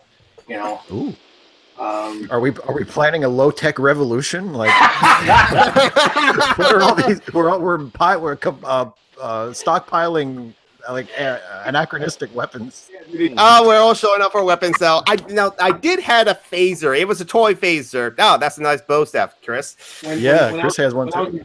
You know. Ooh. Are we planning a low tech revolution? Like, what are all these? We're stockpiling like anachronistic weapons. Oh, we're all showing up for weapons now. I did had a phaser. It was a toy phaser. Oh, that's a nice bow staff, Chris. Chris has one too.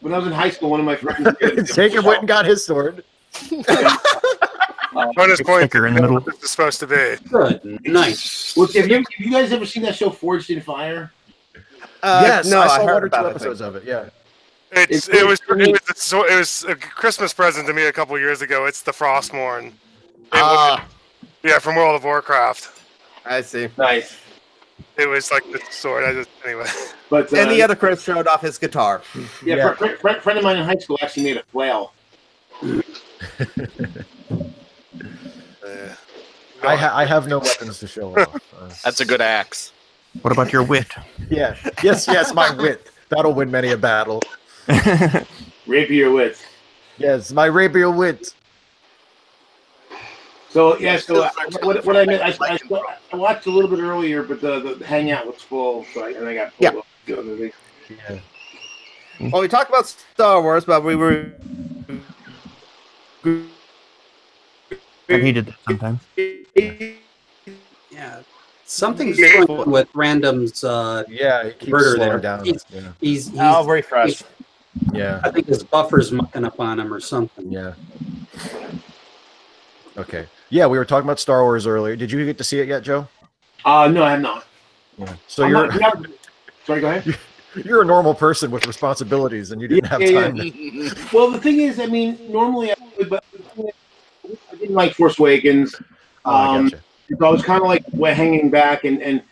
When I was in high school, one of my friends Jacob went and got his sword. Bonus point in the middle. This is supposed to be good. Nice. Well, have you guys ever seen that show Forged in Fire? Yes, no, I saw heard 1 or 2 about episodes of it. Yeah. It was a Christmas present to me a couple years ago. It's the Frostmourne. Yeah, from World of Warcraft. I see. Nice. It was like the sword. Anyway. But and the other Chris showed off his guitar. Yeah, friend of mine in high school actually made a flail. I have no weapons to show off. That's a good axe. What about your wit? Yeah. Yes, my wit. That'll win many a battle. Rapier wit. Yes, my rapier wit. So what I meant, I watched a little bit earlier, but the Hangout was full, so I got pulled up to the other thing. Yeah. Well, we talked about Star Wars, but we were. I needed that sometimes. Yeah. Something's going on with Random's he keeps slowing down. He's refresh. Yeah. I think his buffer's mucking up on him or something. Yeah. Okay. Yeah, we were talking about Star Wars earlier. Did you get to see it yet, Joe? No, I have not. Yeah. So sorry, go ahead. You're a normal person with responsibilities, and you didn't have time. Yeah. Well, the thing is, I mean, normally I didn't like Force Awakens. I gotcha. So I was kind of like hanging back, and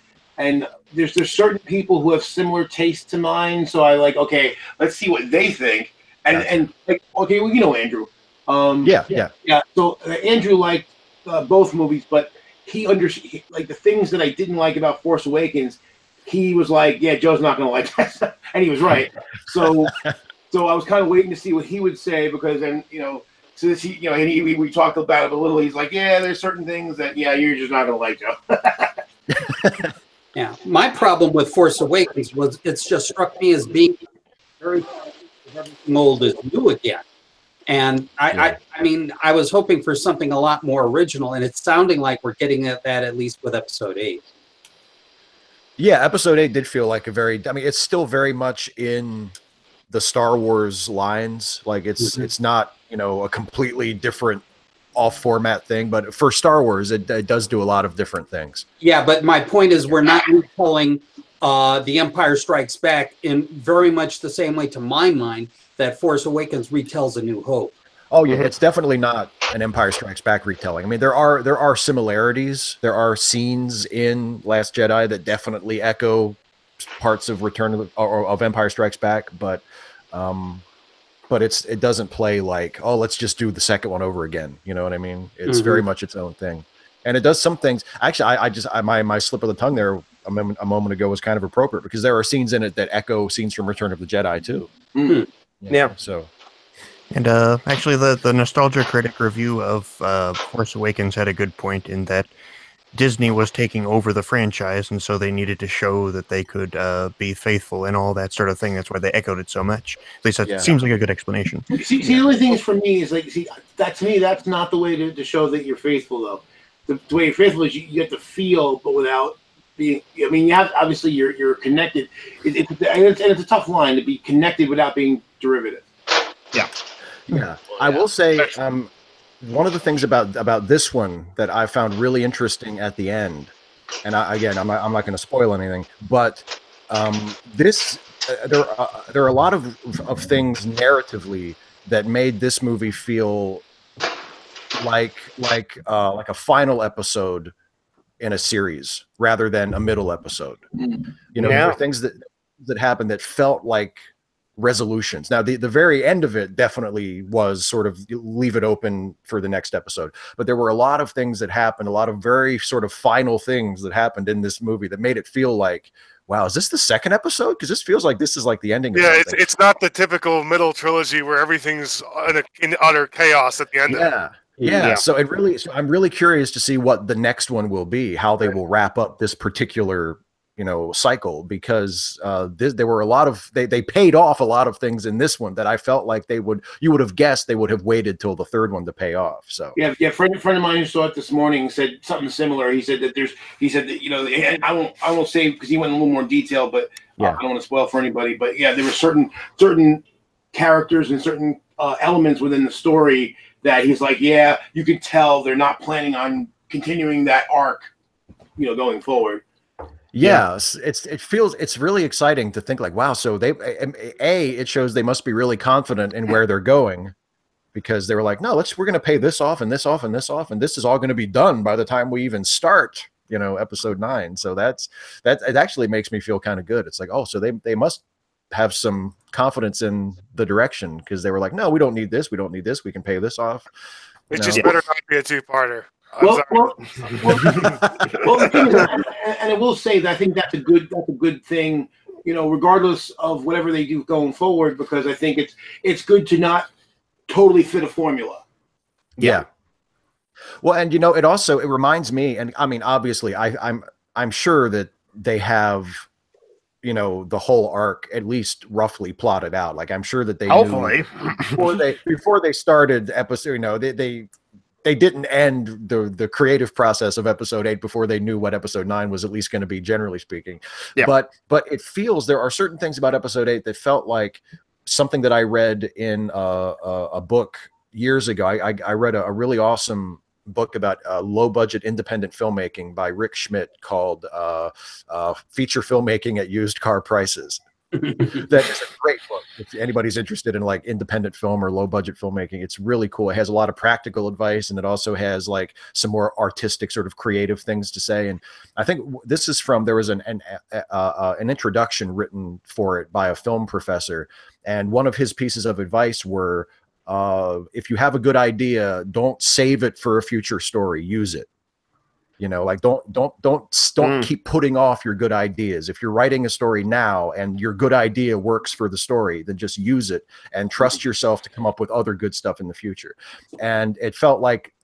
there's certain people who have similar tastes to mine. So I like, okay, let's see what they think, and like, okay, well, you know, Andrew. Yeah. So Andrew liked both movies, but he understood like the things that I didn't like about Force Awakens. He was like, "Yeah, Joe's not going to like that," and he was right. So I was kind of waiting to see what he would say, because then so this, and we talked about it a little. He's like, "Yeah, there's certain things that you're just not going to like, Joe." Yeah, my problem with Force Awakens was it's just struck me as being very old is new again. And I mean, I was hoping for something a lot more original, and it's sounding like we're getting at that at least with Episode 8. Yeah, Episode 8 did feel like it's still very much in the Star Wars lines. Like it's not, a completely different off format thing, but for Star Wars, it does do a lot of different things. Yeah, but my point is we're not retelling The Empire Strikes Back in very much the same way, to my mind, that Force Awakens retells A New Hope. Oh yeah, it's definitely not an Empire Strikes Back retelling. I mean, there are similarities. There are scenes in Last Jedi that definitely echo parts of of Empire Strikes Back, but it doesn't play like, oh, let's just do the second one over again. You know what I mean? It's very much its own thing, and it does some things. Actually, my slip of the tongue there a moment ago was kind of appropriate because there are scenes in it that echo scenes from Return of the Jedi too. Yeah. So. And actually, the Nostalgia Critic review of Force Awakens had a good point in that Disney was taking over the franchise, and so they needed to show that they could be faithful and all that sort of thing. That's why they echoed it so much. At least that seems like a good explanation. See, the only thing is for me is like, to me, that's not the way to show that you're faithful, though. The way you're faithful is you get to feel, but without being. I mean, you have obviously you're connected. It's a tough line to be connected without being derivative. Yeah. Yeah, I will say one of the things about this one that I found really interesting at the end, and I'm not going to spoil anything, but there are a lot of things narratively that made this movie feel like a final episode in a series rather than a middle episode. You know, there were things that happened that felt like resolutions. Now, the very end of it definitely was sort of leave it open for the next episode. But there were a lot of things that happened, a lot of very sort of final things that happened in this movie that made it feel like, wow, is this the second episode? Because this feels like this is like the ending. Yeah, it's not the typical middle trilogy where everything's in utter chaos at the end. Yeah. So I'm really curious to see what the next one will be, how they will wrap up this particular cycle, because there were a lot of they paid off a lot of things in this one that I felt like you would have guessed they would have waited till the third one to pay off. So friend of mine who saw it this morning said something similar. He said that and I won't say because he went in a little more detail, but I don't want to spoil for anybody. But yeah, there were certain characters and certain elements within the story that he's like, yeah, you can tell they're not planning on continuing that arc, going forward. Yes, it's really exciting to think like, wow, so it shows they must be really confident in where they're going, because they were like, no, we're going to pay this off and this off and this off, and this is all going to be done by the time we even start, episode 9. So it actually makes me feel kind of good. It's like, oh, so they must have some confidence in the direction, because they were like, no, we don't need this, we can pay this off. It just better not be a two-parter. Well, the thing is, and I will say that I think that's a good thing, regardless of whatever they do going forward, because I think it's good to not totally fit a formula. Yeah. Well, and it reminds me, and I mean, obviously, I'm sure that they have, the whole arc at least roughly plotted out. Like, I'm sure that they hopefully knew before they started episode, they didn't end the creative process of episode 8 before they knew what episode 9 was at least going to be, generally speaking. Yeah. But it feels there are certain things about episode 8 that felt like something that I read in a book years ago. I read a really awesome book about low budget independent filmmaking by Rick Schmidt called Feature Filmmaking at Used Car Prices. That is a great book if anybody's interested in like independent film or low budget filmmaking. It's really cool. It has a lot of practical advice, and it also has like some more artistic sort of creative things to say. And I think this is there was an introduction written for it by a film professor, and one of his pieces of advice were, if you have a good idea, don't save it for a future story, use it. Like don't keep putting off your good ideas. If you're writing a story now and your good idea works for the story, then just use it and trust yourself to come up with other good stuff in the future. And it felt like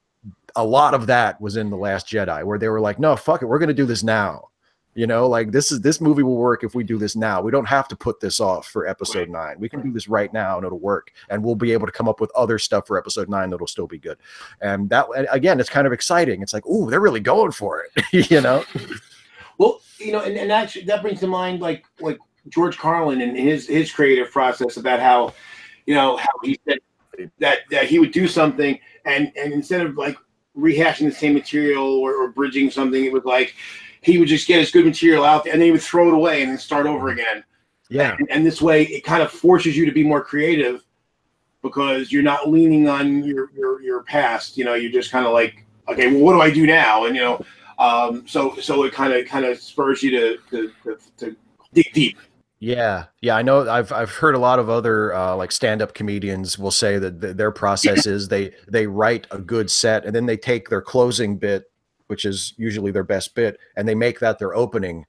a lot of that was in The Last Jedi, where they were like, no, fuck it, we're going to do this now. Like this movie will work if we do this now. We don't have to put this off for episode 9. We can do this right now and it'll work. And we'll be able to come up with other stuff for episode 9 that'll still be good. And again, it's kind of exciting. It's like, ooh, they're really going for it, Well, and actually that brings to mind like George Carlin and his creative process about how he said that he would do something and instead of like rehashing the same material or bridging something, it was like he would just get his good material out there and then he would throw it away and then start over again. Yeah. And this way it kind of forces you to be more creative because you're not leaning on your past. You know, you're just kind of like, okay, well, what do I do now? And so it kind of spurs you to dig deep. Yeah, I know. I've heard a lot of other like stand-up comedians will say that their process is they write a good set and then they take their closing bit, which is usually their best bit, and they make that their opening,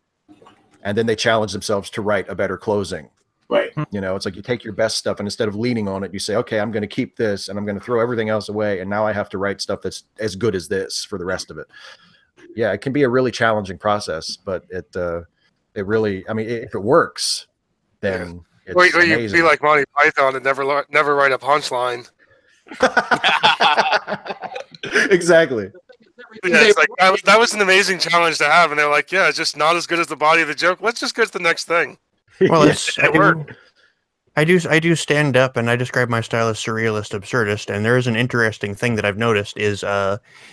and then they challenge themselves to write a better closing. Right. You know, it's like you take your best stuff and instead of leaning on it, you say, okay, I'm going to keep this and I'm going to throw everything else away, and now I have to write stuff that's as good as this for the rest of it. Yeah, it can be a really challenging process, but it really, I mean, if it works, then it's amazing. You be like Monty Python and never write a punchline. Exactly. Yeah, it's like that was an amazing challenge to have, and they're like, yeah, it's just not as good as the body of the joke. Let's just get to the next thing. Well, I do stand up, and I describe my style as surrealist absurdist. And there is an interesting thing that I've noticed is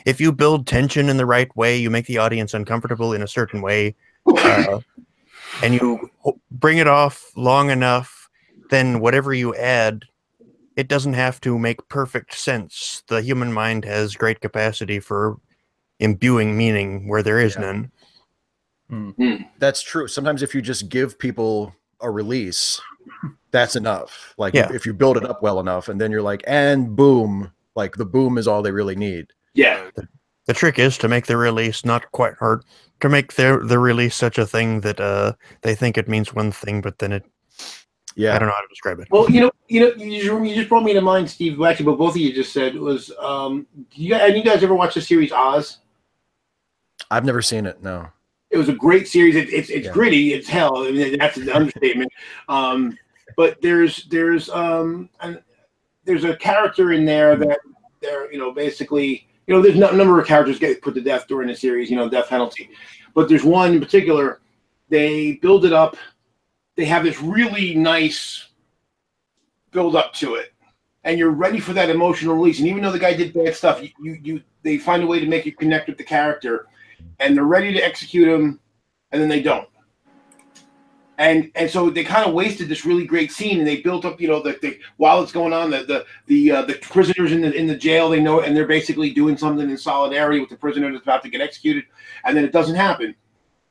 if you build tension in the right way, you make the audience uncomfortable in a certain way, and you bring it off long enough, then whatever you add, it doesn't have to make perfect sense. The human mind has great capacity for imbuing meaning where there is none. That's true. Sometimes if you just give people a release, that's enough. Like if you build it up well enough, and then you're like, and boom, like the boom is all they really need. Yeah. The trick is to make the release not quite hard, to make the release such a thing that they think it means one thing, but then it. Yeah, I don't know how to describe it. Well, you just brought me to mind, Steve. Actually, what both of you just said was, you guys ever watch the series Oz? I've never seen it. No. It was a great series. It's gritty. It's hell. I mean, that's an understatement. But there's a character in there that they're basically there's a number of characters get put to death during the series. Death penalty. But there's one in particular. They build it up. They have this really nice build up to it, and you're ready for that emotional release. And even though the guy did bad stuff, they find a way to make you connect with the character, and they're ready to execute him, and then they don't. And so they kind of wasted this really great scene, and they built up, while it's going on, the prisoners in the jail, they know it, and they're basically doing something in solidarity with the prisoner that's about to get executed, and then it doesn't happen.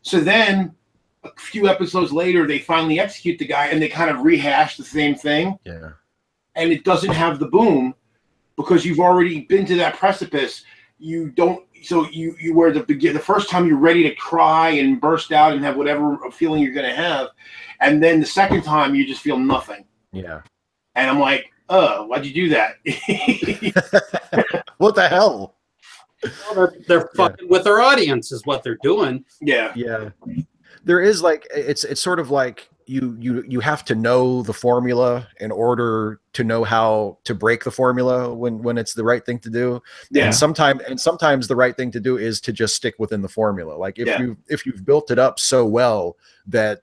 So then a few episodes later, they finally execute the guy, and they kind of rehash the same thing. Yeah. And it doesn't have the boom because you've already been to that precipice. You don't. So you were the first time you're ready to cry and burst out and have whatever feeling you're going to have, and then the second time you just feel nothing. Yeah. And I'm like, why'd you do that? What the hell? Well, they're fucking with their audience is what they're doing. Yeah. Yeah. There is like it's sort of like you have to know the formula in order to know how to break the formula when it's the right thing to do. Yeah. And sometimes the right thing to do is to just stick within the formula. Like if you've built it up so well that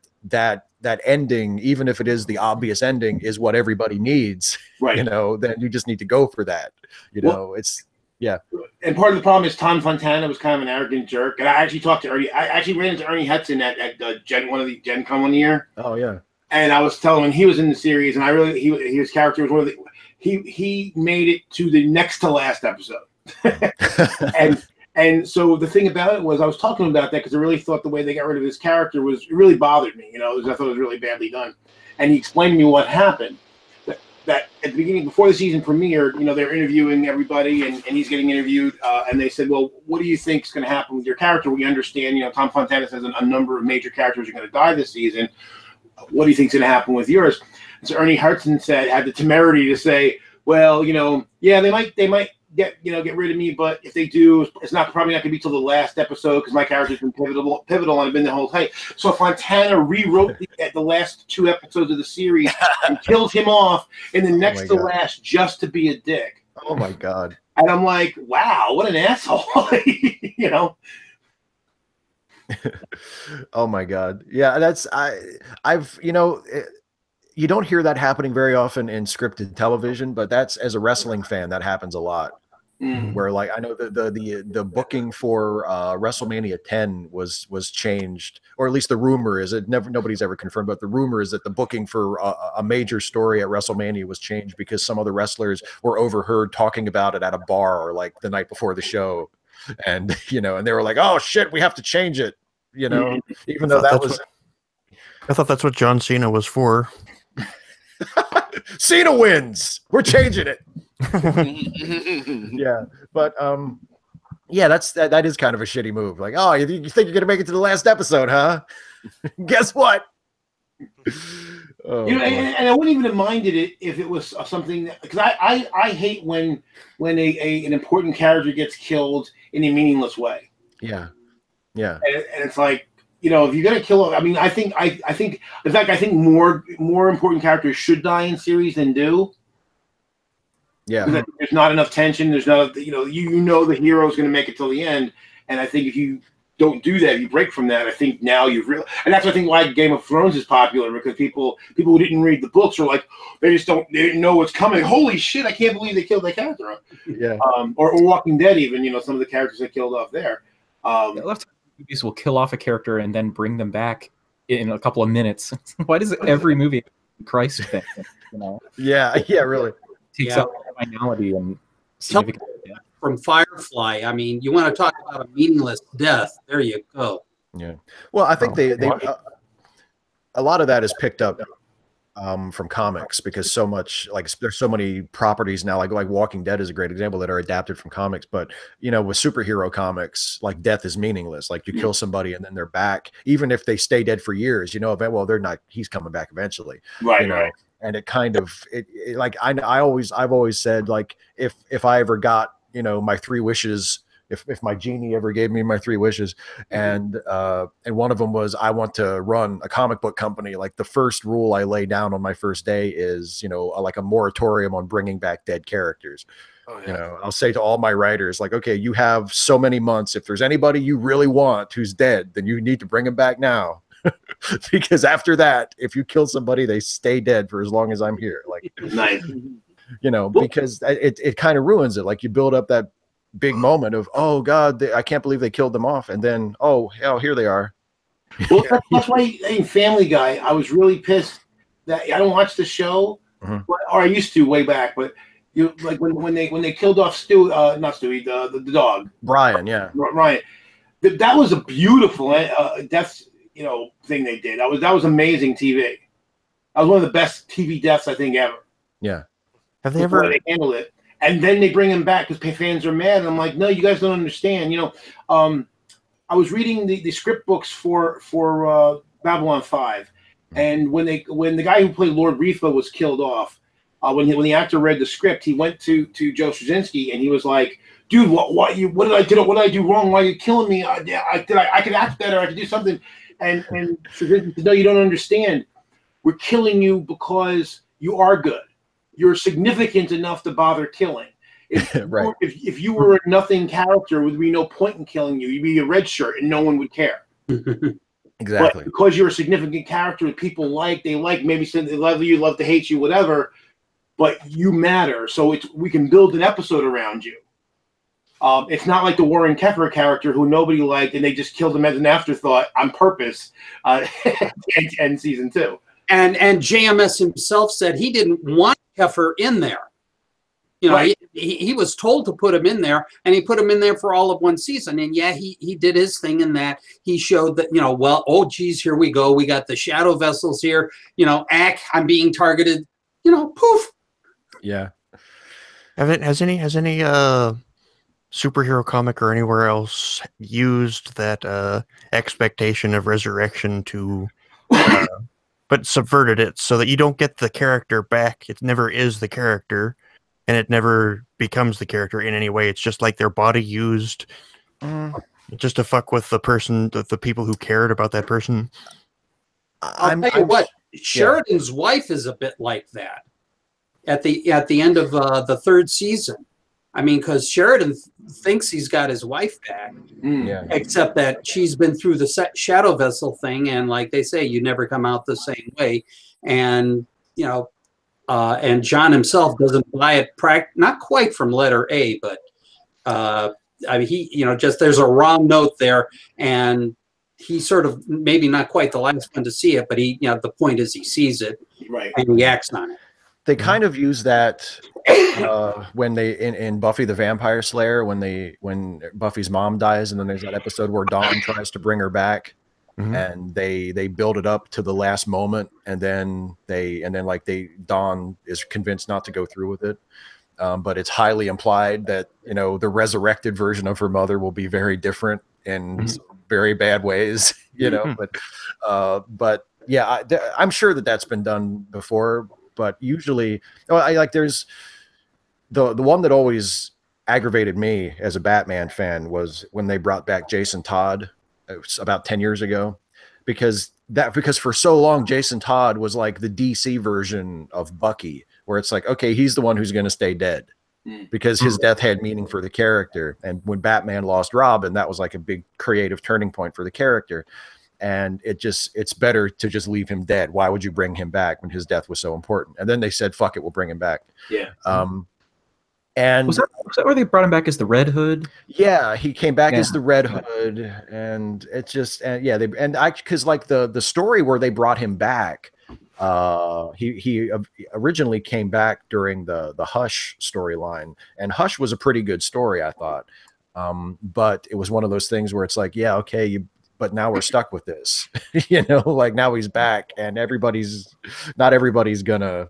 ending, even if it is the obvious ending, is what everybody needs, right? Then you just need to go for that. Yeah. And part of the problem is Tom Fontana was kind of an arrogant jerk. And I actually talked to Ernie. I actually ran into Ernie Hudson at one of the Gen Con one year. Oh yeah. And I was telling him he was in the series, and his character was one of the. He made it to the next to last episode. and so the thing about it was I was talking about that because I really thought the way they got rid of his character it really bothered me. I thought it was really badly done. And he explained to me what happened. That at the beginning, before the season premiered, they're interviewing everybody, and he's getting interviewed, and they said, well, what do you think is going to happen with your character? We understand, Tom Fontana says a number of major characters are going to die this season. What do you think is going to happen with yours? And so Ernie Hudson had the temerity to say, well, yeah, they might get rid of me, but if they do, it's probably not going to be till the last episode because my character's been pivotal, and I've been the whole time. So Fontana rewrote the last 2 episodes of the series and killed him off in the next to last just to be a dick. Oh my God! And I'm like, wow, what an asshole, Oh my God! Yeah, I've you don't hear that happening very often in scripted television, but as a wrestling fan, that happens a lot. Where like I know the booking for WrestleMania 10 was changed, or at least the rumor is nobody's ever confirmed, but the rumor is that the booking for a major story at WrestleMania was changed because some of the wrestlers were overheard talking about it at a bar or like the night before the show, and and they were like, oh shit, we have to change it, even though that was. I thought that's what John Cena was for. Cena wins. We're changing it. Yeah, but yeah, that is kind of a shitty move. Like, oh, you think you're gonna make it to the last episode, huh? Guess what? And I wouldn't even have minded it if it was something, because I hate when an important character gets killed in a meaningless way. Yeah. And it's like, if you're gonna kill, I mean, I think in fact, I think more important characters should die in series than do. Yeah, there's not enough tension. There's not, the hero is going to make it till the end, and I think if you don't do that, if you break from that, I think now you've really, and that's what I think why Game of Thrones is popular, because people who didn't read the books are like, they didn't know what's coming. Holy shit! I can't believe they killed that character. Yeah. Or Walking Dead, even some of the characters they killed off there. A lot of times movies will kill off a character and then bring them back in a couple of minutes. Why does every movie Christ thing? Yeah, really. Takes out finality and significance. From Firefly, I mean, you want to talk about a meaningless death? There you go. Yeah. Well, I think they a lot of that is picked up from comics, because so much, like, there's so many properties now, like Walking Dead is a great example, that are adapted from comics. But with superhero comics, like, death is meaningless. Like, you kill somebody and then they're back, even if they stay dead for years. Well, they're not. He's coming back eventually. Right. Right. And it kind of like I've always said, like, if I ever got my 3 wishes, if my genie ever gave me my 3 wishes, and one of them was I want to run a comic book company, like, the first rule I lay down on my first day is like a moratorium on bringing back dead characters. Oh, yeah. I'll say to all my writers, like, okay, you have so many months. If there's anybody you really want who's dead, then you need to bring him back now. Because after that, if you kill somebody, they stay dead for as long as I'm here. Like, nice. Because it kind of ruins it. Like, you build up that big moment of, oh God, I can't believe they killed them off, and then, oh hell, here they are. Well, that's why in Family Guy, I was really pissed that I don't watch the show, or I used to way back, but like when they killed off not Stewie, the dog, Brian. Yeah, Ryan. That was a beautiful death. Thing they did. That was amazing TV. That was one of the best TV deaths I think ever. Yeah. Have they ever handled it? And then they bring him back because fans are mad. And I'm like, no, you guys don't understand. I was reading the script books for Babylon 5, and when the guy who played Lord Rifa was killed off, when the actor read the script, he went to Joe Straczynski and he was like, dude, what did I do wrong? Why are you killing me? I could act better. I could do something. And Straczynski said, no, you don't understand. We're killing you because you are good. You're significant enough to bother killing. Right. If you were a nothing character, would be no point in killing you. You'd be a red shirt and no one would care. Exactly. But because you're a significant character that people they maybe they love you, love to hate you, whatever, but you matter. So we can build an episode around you. It's not like the Warren Keffer character who nobody liked and they just killed him as an afterthought on purpose in season 2. And JMS himself said he didn't want Keffer in there. Right. He was told to put him in there, and he put him in there for all of one season. And yeah, he did his thing in that he showed that, oh geez, here we go. We got the shadow vessels here. I'm being targeted. Poof. Yeah. Has any superhero comic or anywhere else used that expectation of resurrection to but subverted it so that you don't get the character back? It never is the character, and it never becomes the character in any way. It's just like their body used just to fuck with the person, the people who cared about that person. I'll tell you what, Sheridan's wife is a bit like that at the end of the 3rd season. I mean, because Sheridan thinks he's got his wife back, except that she's been through the shadow vessel thing, and like they say, you never come out the same way. And and John himself doesn't buy it, not quite from letter A, but I mean, he, just there's a wrong note there, and he's sort of maybe not quite the last one to see it, but he, the point is he sees it, right, and he acts on it. They kind of use that when they in Buffy the Vampire Slayer, when Buffy's mom dies, and then there's that episode where Dawn tries to bring her back, and they build it up to the last moment, and then Dawn is convinced not to go through with it. But it's highly implied that the resurrected version of her mother will be very different in very bad ways, but yeah, I'm sure that's been done before. But usually, there's the one that always aggravated me as a Batman fan was when they brought back Jason Todd. It was about 10 years ago, because for so long Jason Todd was like the DC version of Bucky, where it's like, okay, he's the one who's going to stay dead because his death had meaning for the character. And when Batman lost Robin, that was like a big creative turning point for the character. And it's better to just leave him dead. Why would you bring him back when his death was so important? And then they said, fuck it, we'll bring him back. Yeah. And was that where they brought him back as the Red Hood? Yeah, he came back as the Red Hood, and it's just because like the story where they brought him back, he originally came back during the Hush storyline, and Hush was a pretty good story, I thought, but it was one of those things where it's like, yeah, okay, but now we're stuck with this, like now he's back, and not everybody's gonna,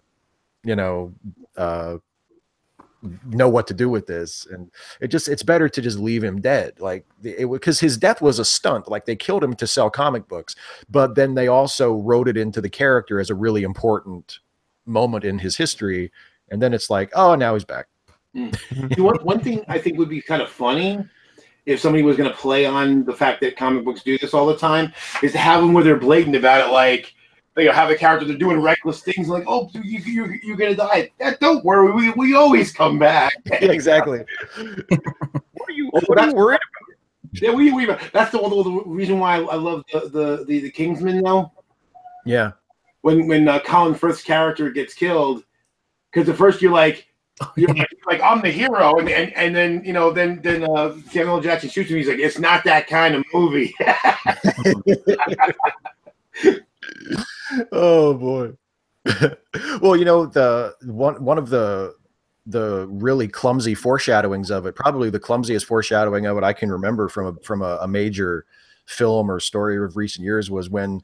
know what to do with this, and it's better to just leave him dead, like because his death was a stunt. Like they killed him to sell comic books, but then they also wrote it into the character as a really important moment in his history, and then it's like, oh, now he's back. One thing I think would be kind of funny if somebody was going to play on the fact that comic books do this all the time is to have them where they're blatant about it, like they have a character, they're doing reckless things, like, oh, you're gonna die. Don't worry, we always come back. Yeah, exactly. What are you worried about? Yeah, that's the reason why I love the Kingsman though. Yeah. When Colin Firth's character gets killed, because at first you're like I'm the hero, and then then Samuel Jackson shoots him. He's like, it's not that kind of movie. Oh boy. Well, the one of the really clumsy foreshadowings of it, probably the clumsiest foreshadowing of it I can remember from a major film or story of recent years, was when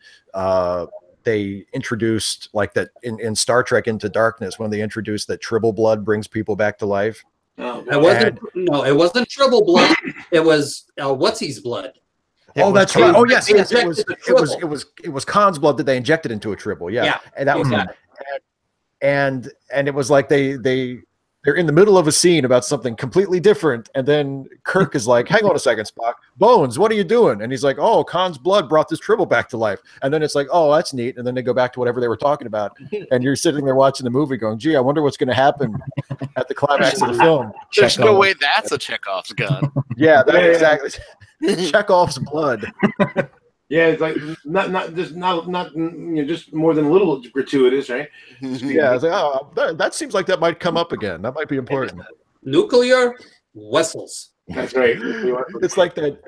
they introduced, like, that in Star Trek Into Darkness, when they introduced that tribble blood brings people back to life. It wasn't tribble blood. It was what's-his blood. That's right. Oh yes, it was Khan's blood that they injected into a tribble. Yeah. And that was and it was like they're in the middle of a scene about something completely different, and then Kirk is like, hang on a second, Spock, Bones, what are you doing? And he's like, oh, Khan's blood brought this tribble back to life. And then it's like, oh, that's neat. And then they go back to whatever they were talking about, and you're sitting there watching the movie going, gee, I wonder what's going to happen at the climax of the film. There's no way that's a Chekhov's gun. Yeah, exactly. Chekhov's blood. Yeah, it's like not just more than a little gratuitous, right? Yeah, it's like, oh, that seems like that might come up again. That might be important. Nuclear vessels. That's right. It's like that.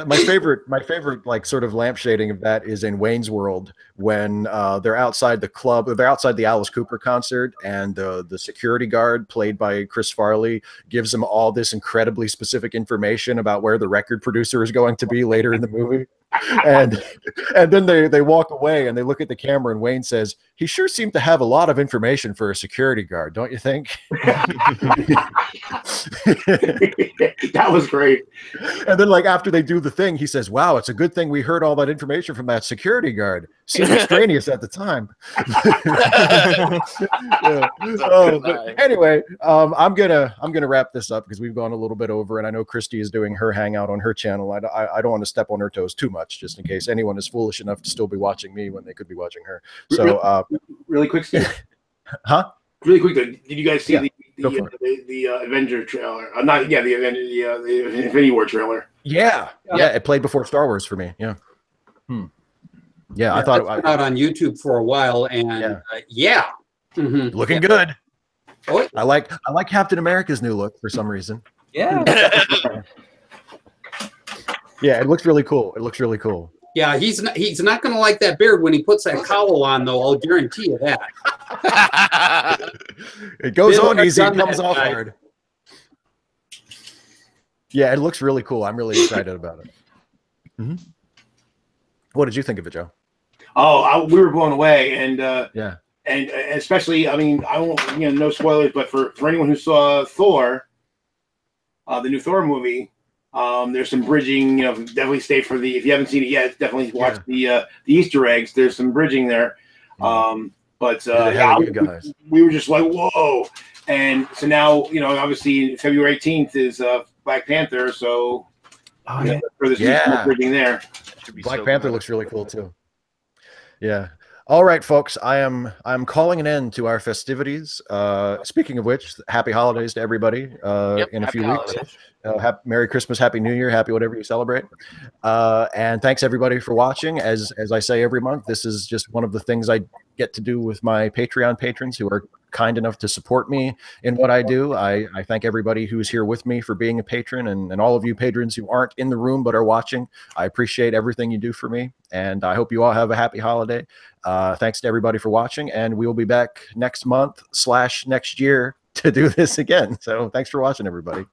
My favorite like sort of lampshading of that is in Wayne's World, when they're outside the club, they're outside the Alice Cooper concert, and the security guard, played by Chris Farley, gives them all this incredibly specific information about where the record producer is going to be later in the movie. And then they walk away and they look at the camera, and Wayne says, he sure seemed to have a lot of information for a security guard, don't you think? That was great. And then, like, after they do the thing, he says, wow, it's a good thing we heard all that information from that security guard. Seemed extraneous at the time. Anyway, I'm gonna wrap this up because we've gone a little bit over, and I know Christy is doing her hangout on her channel. I don't want to step on her toes too much, just in case anyone is foolish enough to still be watching me when they could be watching her. So really quick, Steve. Huh? Really quick, did you guys see the Avenger trailer? The Infinity War trailer. Yeah, it played before Star Wars for me. Yeah. Yeah, I thought it been out on YouTube for a while, and looking good. Oh, I like Captain America's new look for some reason. Yeah. Yeah, it looks really cool. It looks really cool. Yeah, he's not going to like that beard when he puts that cowl on, though. I'll guarantee you that. It goes on easy, it comes off hard. Yeah, it looks really cool. I'm really excited about it. Mm-hmm. What did you think of it, Joe? Oh, we were blown away, and yeah, and especially, I mean, I won't, no spoilers, but for anyone who saw Thor, the new Thor movie, there's some bridging. Definitely stay for the. If you haven't seen it yet, definitely watch the Easter eggs. There's some bridging there. But we were just like, whoa. And so now, obviously February 18th is Black Panther. So there's more bridging there. Black Panther looks really cool too. Yeah. All right, folks. I'm calling an end to our festivities. Speaking of which, happy holidays to everybody in a few weeks. Merry Christmas, Happy New Year, happy whatever you celebrate. And thanks everybody for watching. As I say every month, this is just one of the things I get to do with my Patreon patrons who are kind enough to support me in what I do. I thank everybody who's here with me for being a patron, and all of you patrons who aren't in the room but are watching. I appreciate everything you do for me, and I hope you all have a happy holiday. Thanks to everybody for watching, and we'll be back next month / next year to do this again. So thanks for watching, everybody.